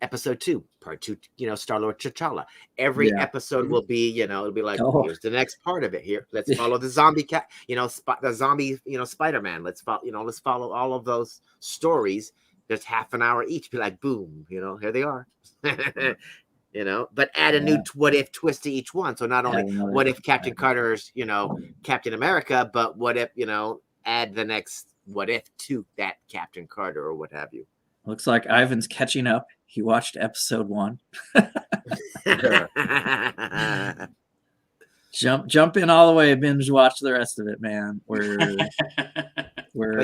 Episode 2 part 2, Star-Lord T'Challa. Every episode will be, it'll be like, here's the next part of it. Here, let's follow the zombie cat, the zombie, Spider-Man. Let's follow all of those stories. There's half an hour each. Be like, boom, here they are. But add a new what if twist to each one. So not only what if Captain Carter's, Captain America, but what if, add the next what if to that Captain Carter or what have you. Looks like Ivan's catching up. He watched episode 1. Jump in all the way, binge watch the rest of it, man. But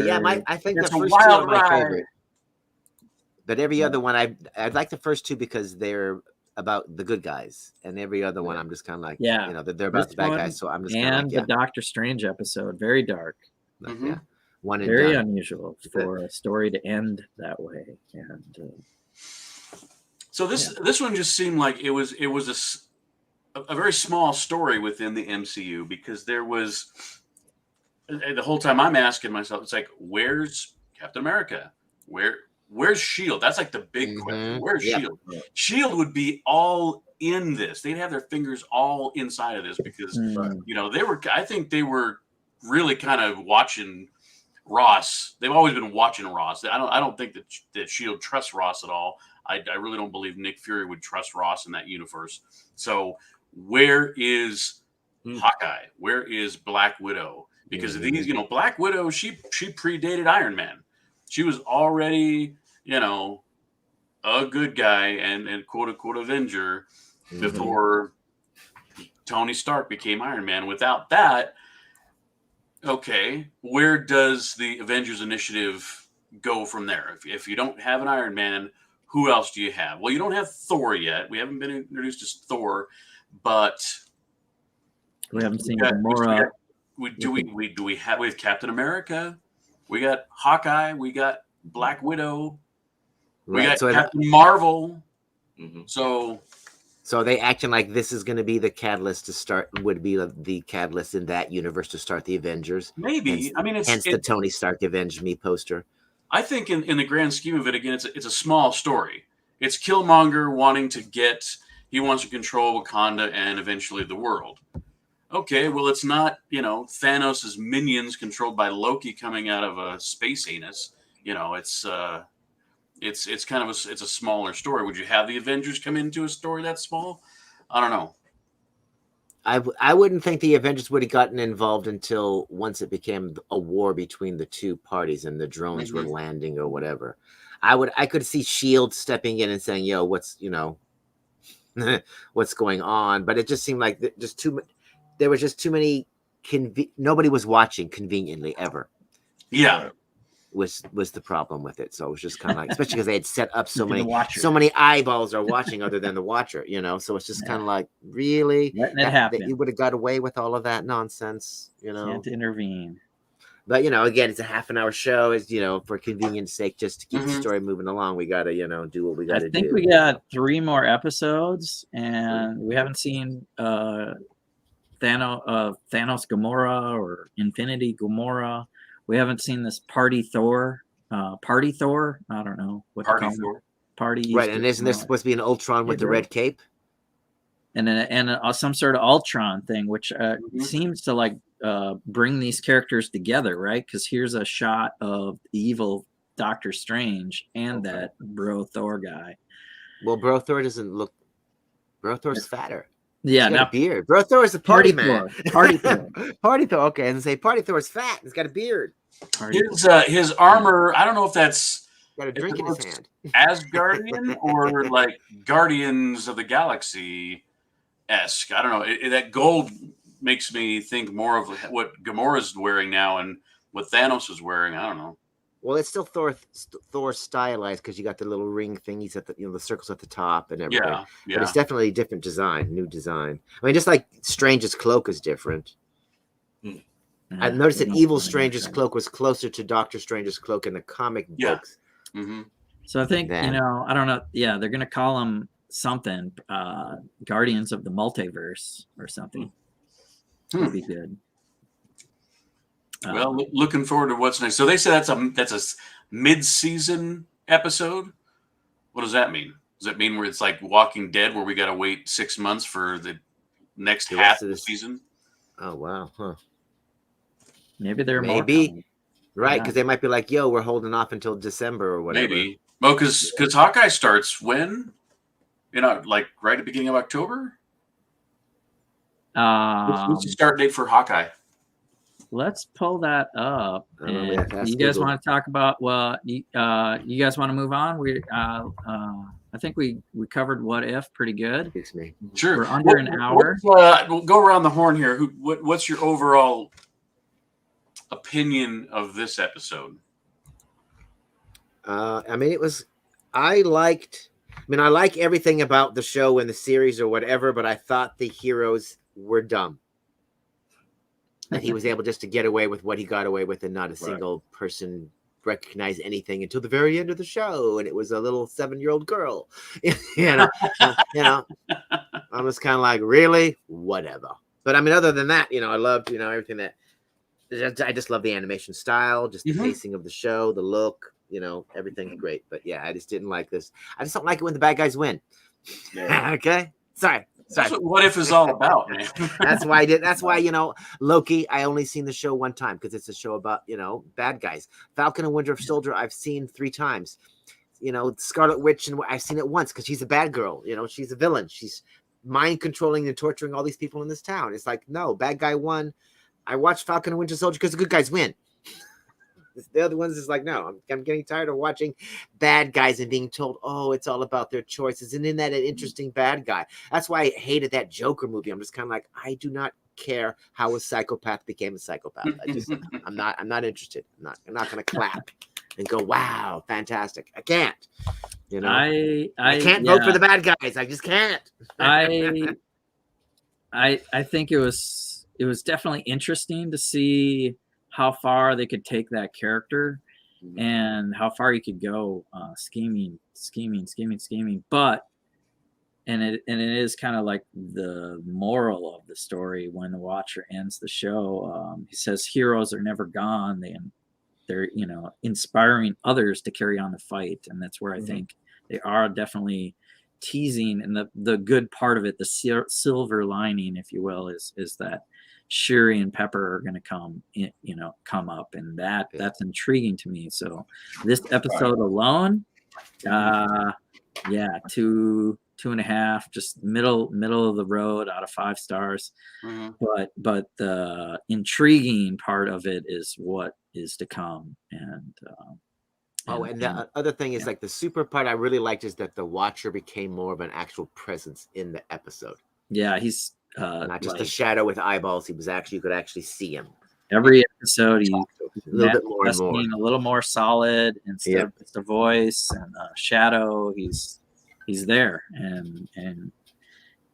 yeah, I think the first 2 are my favorite. But every other one, I'd like the first 2 because they're about the good guys, and every other one I'm just kind of like, they're about the bad guys. So I'm just and the Doctor Strange episode, very dark. Yeah. One and very done. Unusual for a story to end that way. And so this one just seemed like it was a very small story within the MCU, because there was, the whole time I'm asking myself, it's like, where's Captain America? Where's SHIELD? That's like the big question. Where's SHIELD? SHIELD would be all in this. They'd have their fingers all inside of this because I think they were really kind of watching Ross. They've always been watching Ross. I don't think that SHIELD trusts Ross at all. I really don't believe Nick Fury would trust Ross in that universe. So where is Hawkeye? Where is Black Widow? Because these, Black Widow, she predated Iron Man. She was already, a good guy and quote unquote Avenger before Tony Stark became Iron Man. Without that, okay, where does the Avengers Initiative go from there? If you don't have an Iron Man, who else do you have? Well, you don't have Thor yet. We haven't been introduced as Thor, but we haven't seen Gamora. We have Captain America. We got Hawkeye. We got Black Widow. We got Captain Marvel. So are they acting like this is going to be the catalyst to start? Would be the catalyst in that universe to start the Avengers? Maybe. Hence the Tony Stark Avenge Me poster. I think in the grand scheme of it, again, it's a small story. It's Killmonger wanting to he wants to control Wakanda and eventually the world. Okay, well, it's not, Thanos' minions controlled by Loki coming out of a space anus. It's kind of it's a smaller story. Would you have the Avengers come into a story that small? I don't know. I wouldn't think the Avengers would have gotten involved until once it became a war between the two parties and the drones were landing or whatever. I could see SHIELD stepping in and saying, "Yo, what's what's going on?" But it just seemed like there was just too many. Nobody was watching conveniently ever. Yeah. Was the problem with it. So it was just kind of like, especially because they had set up so many eyeballs are watching other than the watcher, so it's just kind of like, really letting it happen. That you would have got away with all of that nonsense, Can't intervene. But again, it's a half an hour show. Is for convenience sake, just to keep the story moving along, we gotta do what we gotta do. I think we got 3 more episodes, and we haven't seen Thanos Gamora or Infinity Gamora. We haven't seen this Party Thor. I don't know what Party Thor. Party. Right, and isn't there supposed to be an Ultron with the red cape? And some sort of Ultron thing, which seems to bring these characters together, right? Because here's a shot of the evil Doctor Strange and that Bro Thor guy. Well, Bro Thor doesn't look. Bro Thor's fatter. Yeah, not beard. Bro Thor is a party man. Party Thor. Party Thor. Okay, and say Party Thor is fat. He's got a beard. His armor. I don't know if that's got a drink in his hand. Asgardian or like Guardians of the Galaxy esque. I don't know. That gold makes me think more of what Gamora's wearing now and what Thanos is wearing. I don't know. Well, it's still Thor stylized because you got the little ring thingies at the circles at the top and everything. Yeah. But it's definitely a different design, new design. I mean, just like Strange's cloak is different. I noticed that Evil Strange's cloak was closer to Doctor Strange's cloak in the comic books. So I think, I don't know. Yeah, they're going to call them something, Guardians of the Multiverse or something. Would be good. Well, looking forward to what's next. So they say that's a mid-season episode. What does that mean? Does that mean where it's like Walking Dead, where we got to wait 6 months for the next half of the season? Oh wow, huh? Maybe they're maybe right because they might be like, "Yo, we're holding off until December or whatever." Maybe. Oh, because Hawkeye starts when? Like right at the beginning of October. What's the start date for Hawkeye? Let's pull that up. And you guys want to talk about? Well, you guys want to move on? I think we covered What If pretty good. Sure. We're under an hour. We'll go around the horn here. What's your overall opinion of this episode? I mean, I like everything about the show and the series or whatever, but I thought the heroes were dumb. That he was able just to get away with what he got away with and not a single person recognized anything until the very end of the show. And it was a little 7-year-old girl, I was kind of like, really, whatever. But I mean, other than that, I loved, everything I just love the animation style, just the pacing of the show, the look, everything's great. But yeah, I just didn't like this. I just don't like it when the bad guys win. Yeah. Okay. Sorry. That's what If is all about, man. That's why, Loki, I only seen the show one time because it's a show about, bad guys. Falcon and Winter Soldier, I've seen 3 times. Scarlet Witch, and I've seen it once because she's a bad girl. She's a villain. She's mind controlling and torturing all these people in this town. It's like, no, bad guy won. I watched Falcon and Winter Soldier because the good guys win. The other ones is like, no, I'm getting tired of watching bad guys and being told, oh, it's all about their choices. And isn't that an interesting bad guy? That's why I hated that Joker movie. I'm just kind of like, I do not care how a psychopath became a psychopath. I'm not interested. I'm not going to clap and go, wow, fantastic. I can't. I can't vote for the bad guys. I just can't. I think it was definitely interesting to see how far they could take that character and how far you could go scheming. But it is kind of like the moral of the story when the Watcher ends the show. He says heroes are never gone. They're inspiring others to carry on the fight, and that's where I think they are definitely teasing. And the good part of it, the silver lining, if you will, is that Shuri and Pepper are going to come up, and that's intriguing to me. So this episode alone, 2.5, just middle of the road out of 5 stars. But the intriguing part of it is what is to come. And the other thing is like the super part I really liked is that the Watcher became more of an actual presence in the episode. Yeah, he's not just a shadow with eyeballs. You could actually see him. Every episode, he's a little bit more and more, a little more solid instead of just a voice and a shadow. He's there, and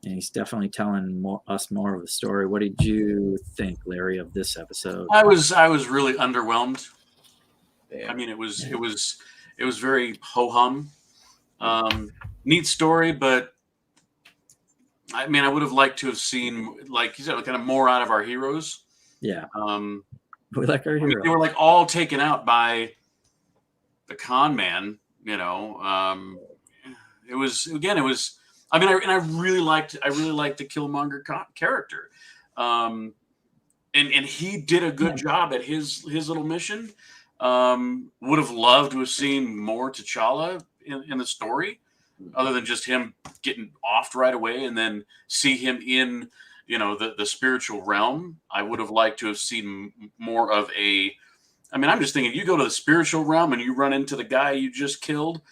he's definitely telling us more of the story. What did you think, Larry, of this episode? I was really underwhelmed. I mean, it was very ho hum. Neat story, but I mean, I would have liked to have seen, like you said, kind of more out of our heroes. Yeah. We like our heroes. They were like all taken out by the con man. It was. I mean, I really liked the Killmonger character, and he did a good job at his little mission. Would have loved to have seen more T'Challa in the story, other than just him getting offed right away, and then see him in the spiritual realm. I would have liked to have seen more of a. I mean, I'm just thinking, you go to the spiritual realm and you run into the guy you just killed,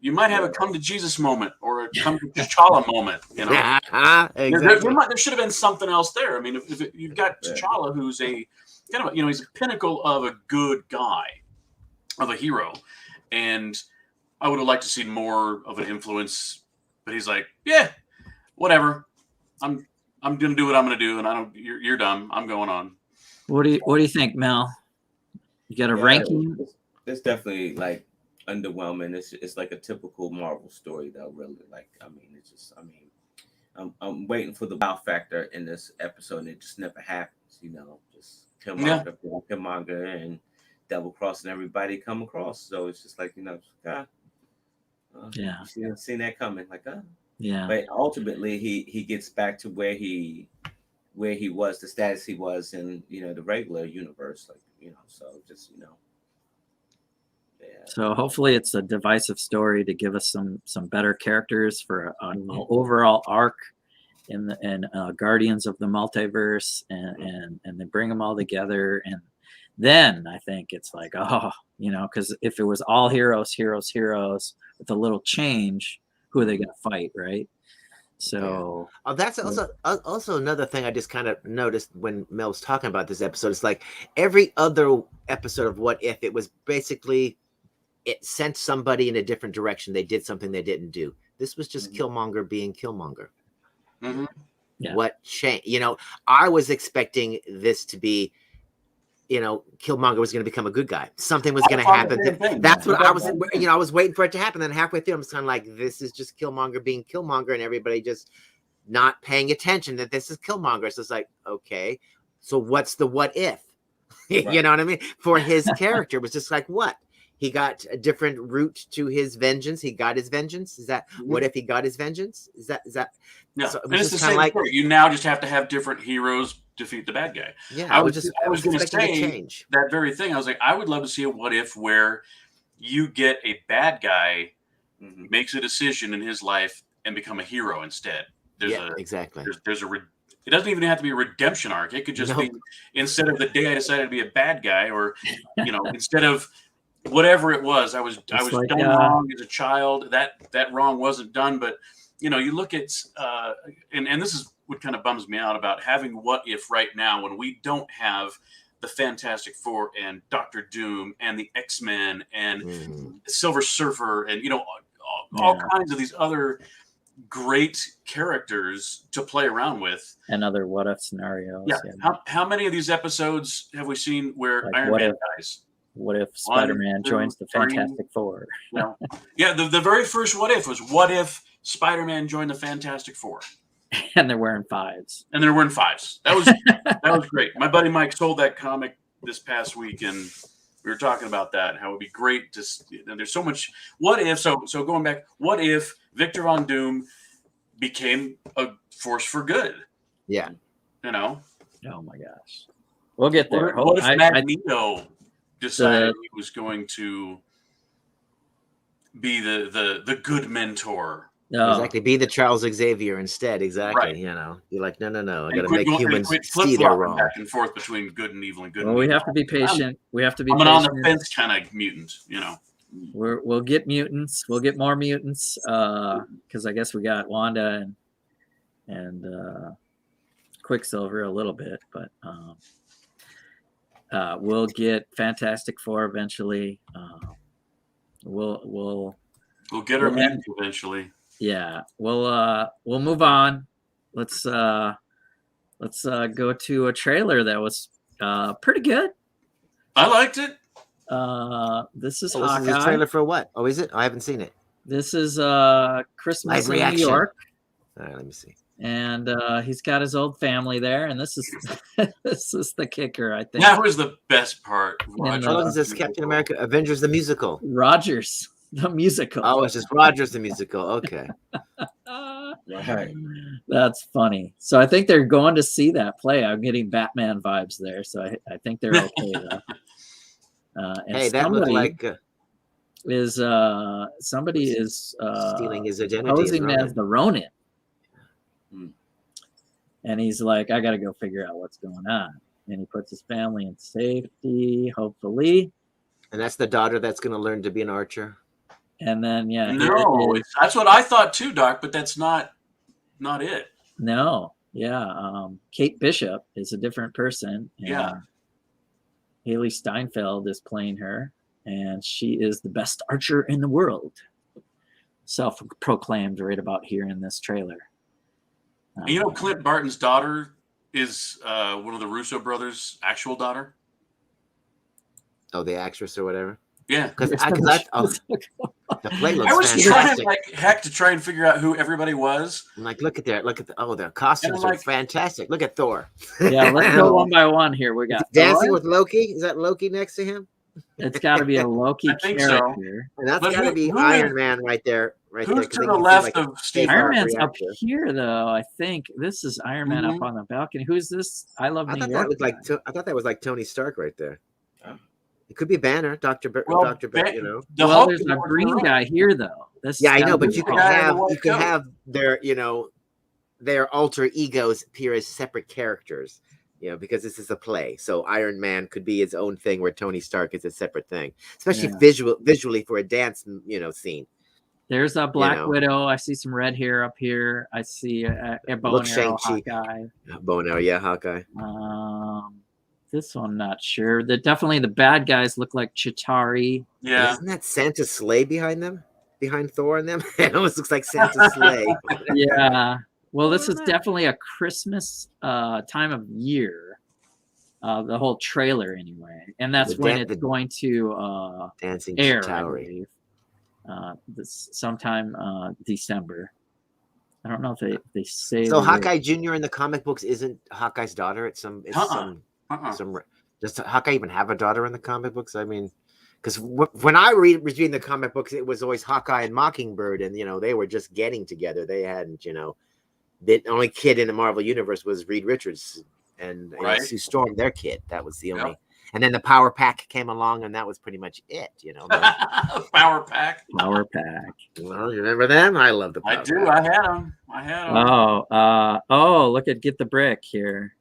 you might have a come to Jesus moment or a come to T'Challa moment. Exactly. There should have been something else there. I mean, if you've got T'Challa, who's a kind of he's a pinnacle of a good guy, of a hero, and I would have liked to see more of an influence. But he's like, yeah, whatever. I'm gonna do what I'm gonna do, and you're dumb. I'm going on. What do you think, Mel? You got a ranking? It's definitely like underwhelming. It's like a typical Marvel story, though. Really, like I'm waiting for the wow factor in this episode, and it just never happens. Just Killmonger and double crossing everybody come across. So it's just like Yeah. Seen that coming, like, yeah. But ultimately, he gets back to where he was, the status he was in, the regular universe, like, so just, yeah. So hopefully it's a divisive story to give us some better characters for an overall arc in Guardians of the Multiverse, and they bring them all together, and then I think it's like, because if it was all heroes with a little change, who are they going to fight, right? So that's also another thing I just kind of noticed when Mel was talking about this episode. It's like every other episode of What If, it was basically it sent somebody in a different direction. They did something they didn't do. This was just Killmonger being Killmonger. Mm-hmm. Yeah. What changed? I was expecting this to be, Killmonger was going to become a good guy. Something was going to happen. That's what I was. I was waiting for it to happen. Then halfway through, I'm just kind of like, this is just Killmonger being Killmonger, and everybody just not paying attention that this is Killmonger. So it's like, okay, so what's the what if? You know what I mean? For his character, it was just like, what? He got a different route to his vengeance. He got his vengeance. Is that what if he got his vengeance? Is that? Yeah, so and it's the same story. You now just have to have different heroes defeat the bad guy. Yeah, I was going to say change that very thing. I was like, I would love to see a what if where you get a bad guy makes a decision in his life and become a hero instead. Exactly. It doesn't even have to be a redemption arc. It could just be, instead of the day I decided to be a bad guy, or instead of whatever it was, I was like, done wrong as a child. That wrong wasn't done, but you look at and this is what kind of bums me out about having What If right now, when we don't have the Fantastic Four and Doctor Doom and the X-Men and Silver Surfer and all kinds of these other great characters to play around with, and other what if scenarios. How many of these episodes have we seen where Iron Man dies? What if Spider-Man joins the Fantastic Four? The very first what if was, what if Spider-Man joined the Fantastic Four? And they're wearing fives. That was great. My buddy Mike sold that comic this past week, and we were talking about that and how it would be great to. There's so much what if. So going back, what if Victor Von Doom became a force for good? Yeah. Oh my gosh. We'll get there. What if Magneto decided he was going to be the good mentor? No. Exactly. Be the Charles Xavier instead. Exactly. Right. You're like, no. I got to make humans see they're wrong. Back and forth between good and evil and good. Well, we have to be patient. I'm an on the fence kind of mutant. We'll get mutants. We'll get more mutants. Because I guess we got Wanda and Quicksilver a little bit, but we'll get Fantastic Four eventually. We'll get our mutants eventually. Yeah, we'll move on. Let's go to a trailer that was pretty good. I liked it. This is Hawkeye. This is a trailer for what? Oh, is it? I haven't seen it. This is Christmas in New York. All right, let me see. And he's got his old family there, and this is this is the kicker, I think. That was the best part. Is this Captain America Avengers the musical? Rogers the musical. Oh, it's just Rogers the musical. Okay. Right. That's funny. So I think they're going to see that play. I'm getting Batman vibes there, so I think they're okay though. Hey, that looked like somebody is stealing his identity, posing as the Ronin. And he's like, I got to go figure out what's going on. And he puts his family in safety, hopefully. And that's the daughter that's going to learn to be an archer. And then, that's what I thought too, Doc. But that's not it. No, Kate Bishop is a different person. And Haley Steinfeld is playing her, and she is the best archer in the world. Self-proclaimed right about here in this trailer. Clint Barton's daughter is one of the Russo brothers' actual daughter. Oh, the actress or whatever. Yeah, because the play looks I was fantastic. trying like heck to try and figure out who everybody was. I'm like, look at their costumes are fantastic. Look at Thor. Yeah, let's go one by one here. We got dancing with Loki. Is that Loki next to him? It's got to be a Loki I think so. character. And that's But got to who- be who Iron is- Man right there. Right there. Who's 'cause to then the you see, left like, a of Steve? Iron Arc Man's up reactor. here, though. I think this is Iron Man up Mhm. on the balcony. Who's this? I love I New thought York. that was like guy. I thought that was like Tony Stark right there. Oh. It could be Banner, Doctor. Well, Doctor, you know. The Well, Hulk there's is a more to green the right. guy here, though. This, Yeah, I know, that but was you Hulk. can guy in the have white coat. their their alter egos appear as separate characters. You know, because this is a play, so Iron Man could be his own thing, where Tony Stark is a separate thing, especially Yeah. visually for a dance, scene. There's a Black know. Widow. I see some red hair up here. I see a bow Look, and arrow Shang-Chi. Hawkeye. Bow and arrow, yeah, Hawkeye. This one, not sure. Definitely the bad guys look like Chitauri. And Yeah. isn't that Santa's sleigh behind them? Behind Thor and them? It almost looks like Santa's sleigh. Yeah. Well, this I is don't know. definitely a Christmas time of year. The whole trailer, anyway, and that's The when dan- it's the- going to Dancing air, I Chitauri. believe. This sometime December. I don't know if they say. So the Hawkeye Jr. in the comic books isn't Hawkeye's daughter. It's some. Does Hawkeye even have a daughter in the comic books? I mean, because when I was reading the comic books, it was always Hawkeye and Mockingbird, and they were just getting together. They hadn't, the only kid in the Marvel universe was Reed Richards and Right. Sue Storm, their kid. That was the only. Yep. And then the Power Pack came along, and that was pretty much it. Power Pack. Power Pack. Well, you remember them? I love the Power I do. Pack. I had them. Oh, look at Get the Brick here.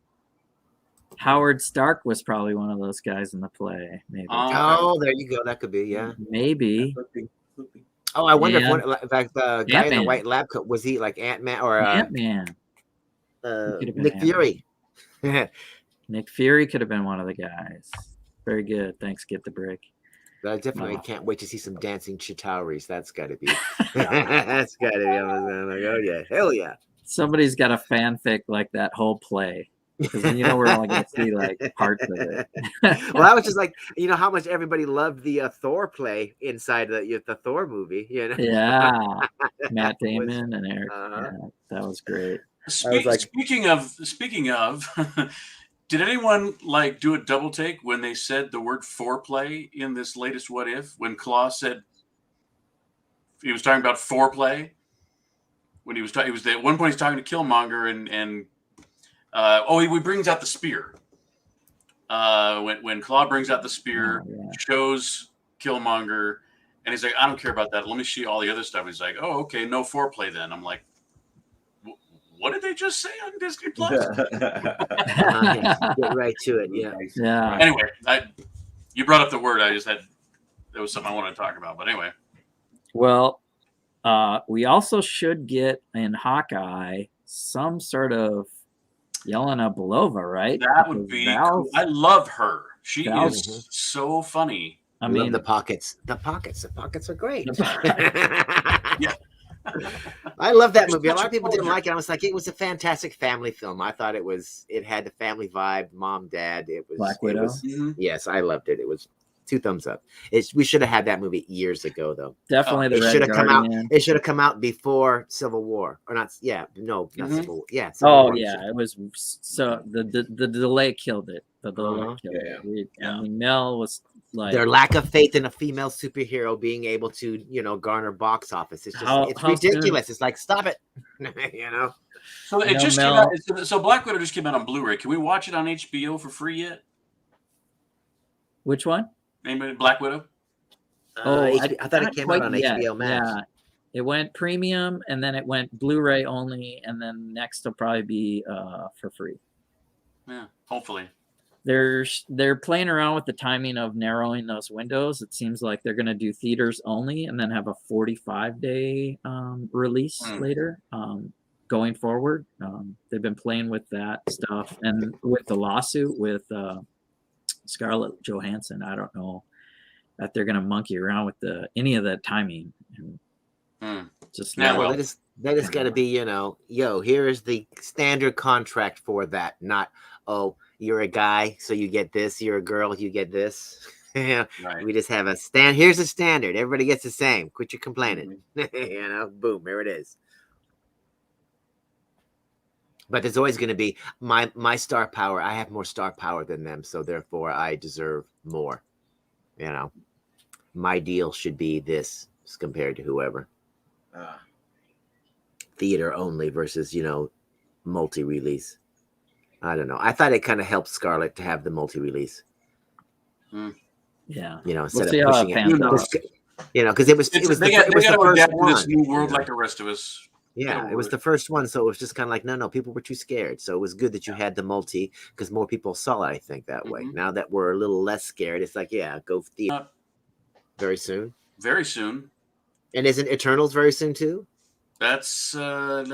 Howard Stark was probably one of those guys in the play. Maybe. Oh, there you go. That could be, yeah. Maybe. Oh, I wonder Yeah. if the guy in the white lab coat was he like Ant-Man or Ant-Man. Nick Fury? Nick Fury could have been one of the guys. Very good. Thanks, Get the Brick. But I definitely can't wait to see some dancing Chitauris. That's got to be. That's got to be. I'm like, oh yeah, hell yeah. Somebody's got a fanfic like that whole play. Because we're only going to see like parts of it. Well, I was just like, how much everybody loved the Thor play inside the Thor movie. Yeah, Matt Damon and Eric. Yeah, that was great. Speaking of, did anyone do a double take when they said the word foreplay in this latest What If? When Claw said he was talking about foreplay, when he was at one point he's talking to Killmonger and he brings out the spear. When Claw brings out the spear, shows Killmonger, and he's like, I don't care about that. Let me see all the other stuff. He's like, oh, okay, no foreplay then. I'm like, what did they just say on Disney Plus? Get right to it. Yeah. Anyway, you brought up the word. There was something I wanted to talk about. But anyway. Well, we also should get in Hawkeye some sort of Yelena Belova, right? That would be cool. I love her. She is so funny. I mean, the pockets. The pockets are great. Yeah. I love that movie. A lot of people didn't like it. I was like, it was a fantastic family film. I thought it had the family vibe, mom, dad. It was Black Widow. Yes, I loved it. It was 2 thumbs up. We should have had that movie years ago, though. Definitely, it should have come out. It should have come out before Civil War, or not? Yeah, no, not Civil War. Yeah. Civil War. It was so the delay killed it. The delay killed it. I mean, Mel was like their lack of faith in a female superhero being able to, garner box office. It's just it's ridiculous. It's like, stop it, So it just came out. So Black Widow just came out on Blu-ray. Can we watch it on HBO for free yet? Which one? Maybe Black Widow. I thought it came out on HBO Max. Yeah, it went premium, and then it went Blu-ray only, and then next will probably be for free. Yeah, hopefully. They're playing around with the timing of narrowing those windows. It seems like they're going to do theaters only, and then have a 45-day release later. Going forward, they've been playing with that stuff, and with the lawsuit with Scarlett Johansson, I don't know that they're going to monkey around with any of that timing. Just they just got to be, here is the standard contract for that. Not, you're a guy, so you get this. You're a girl, you get this. Right. We just have here's a standard. Everybody gets the same. Quit your complaining. Boom, there it is. But there's always going to be my star power. I have more star power than them, so therefore I deserve more. you know, my deal should be this compared to whoever. Theater only versus, you know, multi-release. I don't know. I thought it kind of helped Scarlett to have the multi-release. Yeah. You know, instead we'll of pushing it. You know, because it was they the got first to adapt one. to this new world, You know? like the rest of us. Yeah, it was the first one, so it was just kind of like, no, people were too scared. So it was good that you had the multi, because more people saw it, I think, that way. Now that we're a little less scared, it's like, yeah, go theater. Very soon. Very soon. And isn't Eternals very soon too? That's when is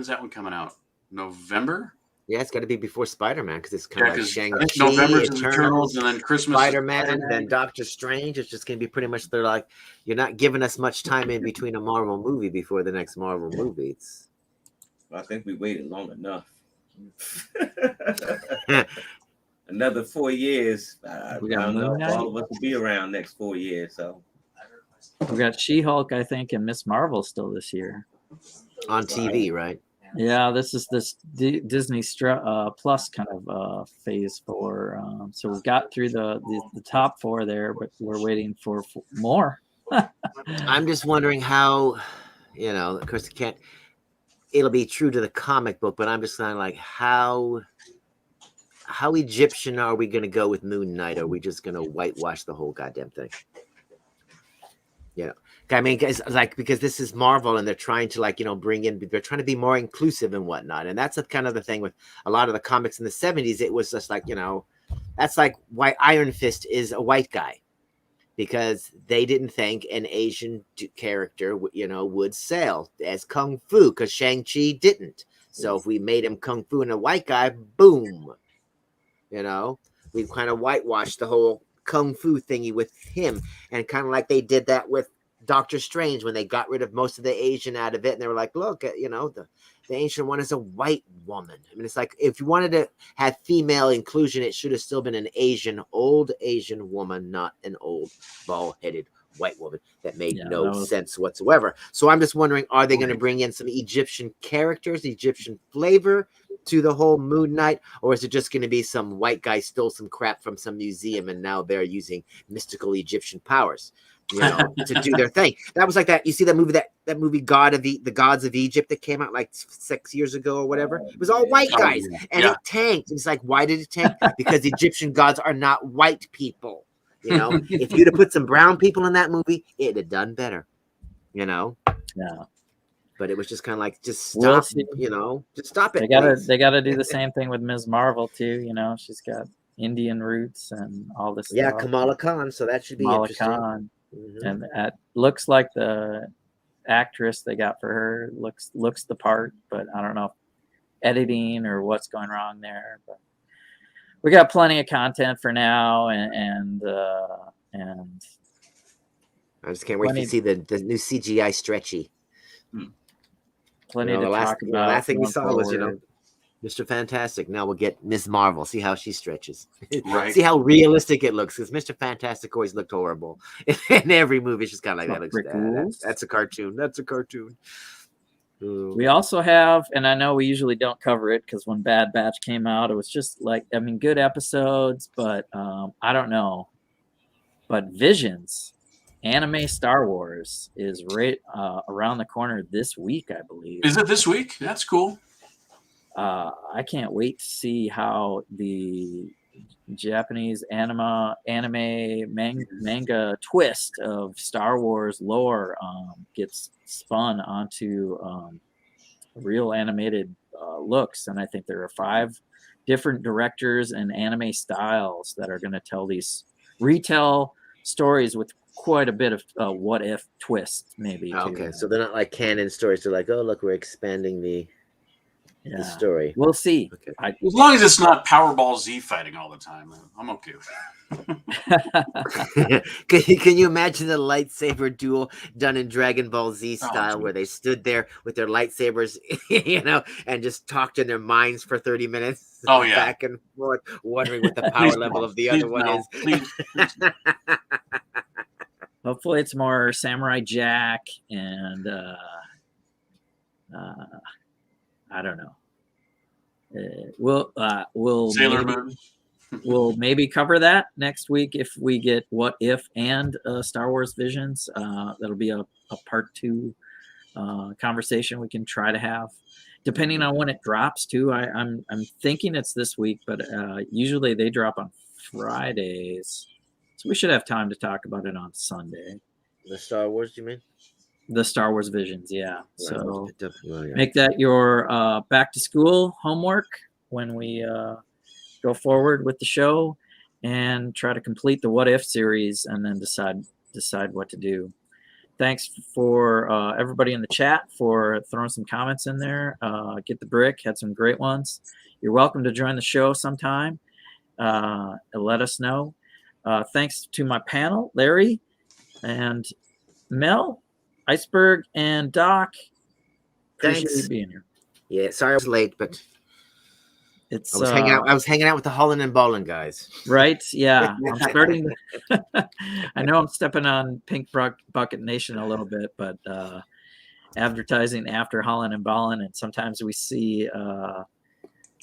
that one coming out? November? Yeah, it's got to be before Spider-Man, because it's kind of like Shang-Chi, November's Eternals, and then Christmas, Spider-Man, then Doctor Strange. It's just going to be pretty much, they're like, you're not giving us much time in between a Marvel movie before the next Marvel movie. I think we waited long enough. Another 4 years. I don't know if all of us will be around next 4 years. So we got She-Hulk, I think, and Miss Marvel still this year on TV, right? Yeah, this is Disney Plus kind of phase 4. So we got through the top 4 there, but we're waiting for more. I'm just wondering how, you know, of course, it'll be true to the comic book, but I'm just kind of like, how Egyptian are we going to go with Moon Knight? Are we just going to whitewash the whole goddamn thing? You know, I mean, because this is Marvel and they're trying to, like, you know, they're trying to be more inclusive and whatnot. And that's kind of the thing with a lot of the comics in the 70s. It was just like, you know, that's like why Iron Fist is a white guy, because they didn't think an Asian character, you know, would sell as Kung Fu, because Shang-Chi didn't. So if we made him Kung Fu and a white guy, boom, you know, we've kind of whitewashed the whole Kung Fu thingy with him. And kind of like they did that with Doctor Strange when they got rid of most of the Asian out of it. And they were like, look, you know, the ancient one is a white woman. I mean, it's like, if you wanted to have female inclusion, it should have still been an old Asian woman, not an old bald-headed white woman. That made no sense whatsoever. So I'm just wondering, are they going to bring in some Egyptian characters, Egyptian flavor to the whole Moon Knight, or is it just going to be some white guy stole some crap from some museum and now they're using mystical Egyptian powers, you know, to do their thing? That was like that. You see that movie, that movie the Gods of Egypt that came out like 6 years ago or whatever? It was all white guys, and it tanked. It's like, why did it tank? Because the Egyptian gods are not white people. You know, if you'd have put some brown people in that movie, it'd have done better. You know. Yeah. But it was just kind of like, just stop, you know, just stop it. They gotta do the same thing with Ms. Marvel too. You know, she's got Indian roots and all this. Yeah, stuff. Kamala Khan. So that should be interesting. Khan. And it looks like the actress they got for her looks the part, but I don't know if editing or what's going wrong there. But we got plenty of content for now, and I just can't wait to see the new CGI stretchy. Plenty to talk about. The last thing we saw was, you know, Mr. Fantastic. Now we'll get Ms. Marvel. See how she stretches. Right. See how realistic it looks. Because Mr. Fantastic always looked horrible in every movie. It's just kind of like, that's a cartoon. That's a cartoon. We also have, and I know we usually don't cover it because when Bad Batch came out, it was just like, I mean, good episodes, but I don't know. But Visions, anime Star Wars, is right around the corner this week, I believe. Is it this week? That's cool. I can't wait to see how the Japanese anime manga twist of Star Wars lore gets spun onto real animated looks. And I think there are 5 different directors and anime styles that are going to tell these retell stories with quite a bit of what if twist, maybe. Okay, so they're not like canon stories. They're like, oh, look, we're expanding the story. We'll see. Okay. As long as it's not Powerball Z fighting all the time, I'm okay with it. Can you imagine the lightsaber duel done in Dragon Ball Z style, where they stood there with their lightsabers, you know, and just talked in their minds for 30 minutes, back and forth, wondering what the power level of the other one is. Please. Hopefully, it's more Samurai Jack and I don't know. We'll Sailor Moon. we'll maybe cover that next week if we get What If and Star Wars Visions. That'll be a part 2 conversation we can try to have, depending on when it drops too. I'm thinking it's this week, but usually they drop on Fridays, so we should have time to talk about it on Sunday. The Star Wars, you mean? The Star Wars Visions, yeah. So yeah. make that your back to school homework when we go forward with the show, and try to complete the What If series, and then decide what to do. Thanks for everybody in the chat for throwing some comments in there. Get the Brick had some great ones. You're welcome to join the show sometime. Let us know. Thanks to my panel, Larry and Mel, Iceberg, and Doc. Appreciate you being here. Yeah, sorry I was late, but it's I was hanging out with the Holland and Ballin guys. Right? Yeah, I'm starting. I know I'm stepping on Pink Bucket Nation a little bit, but advertising after Holland and Ballin, and sometimes we see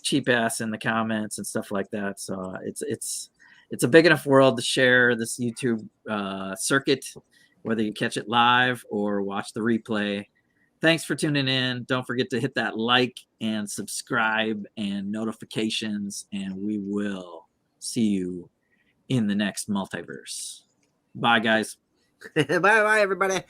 cheap ass in the comments and stuff like that. So it's a big enough world to share this YouTube circuit, whether you catch it live or watch the replay. Thanks for tuning in. Don't forget to hit that like and subscribe and notifications, and we will see you in the next multiverse. Bye, guys. Bye, everybody.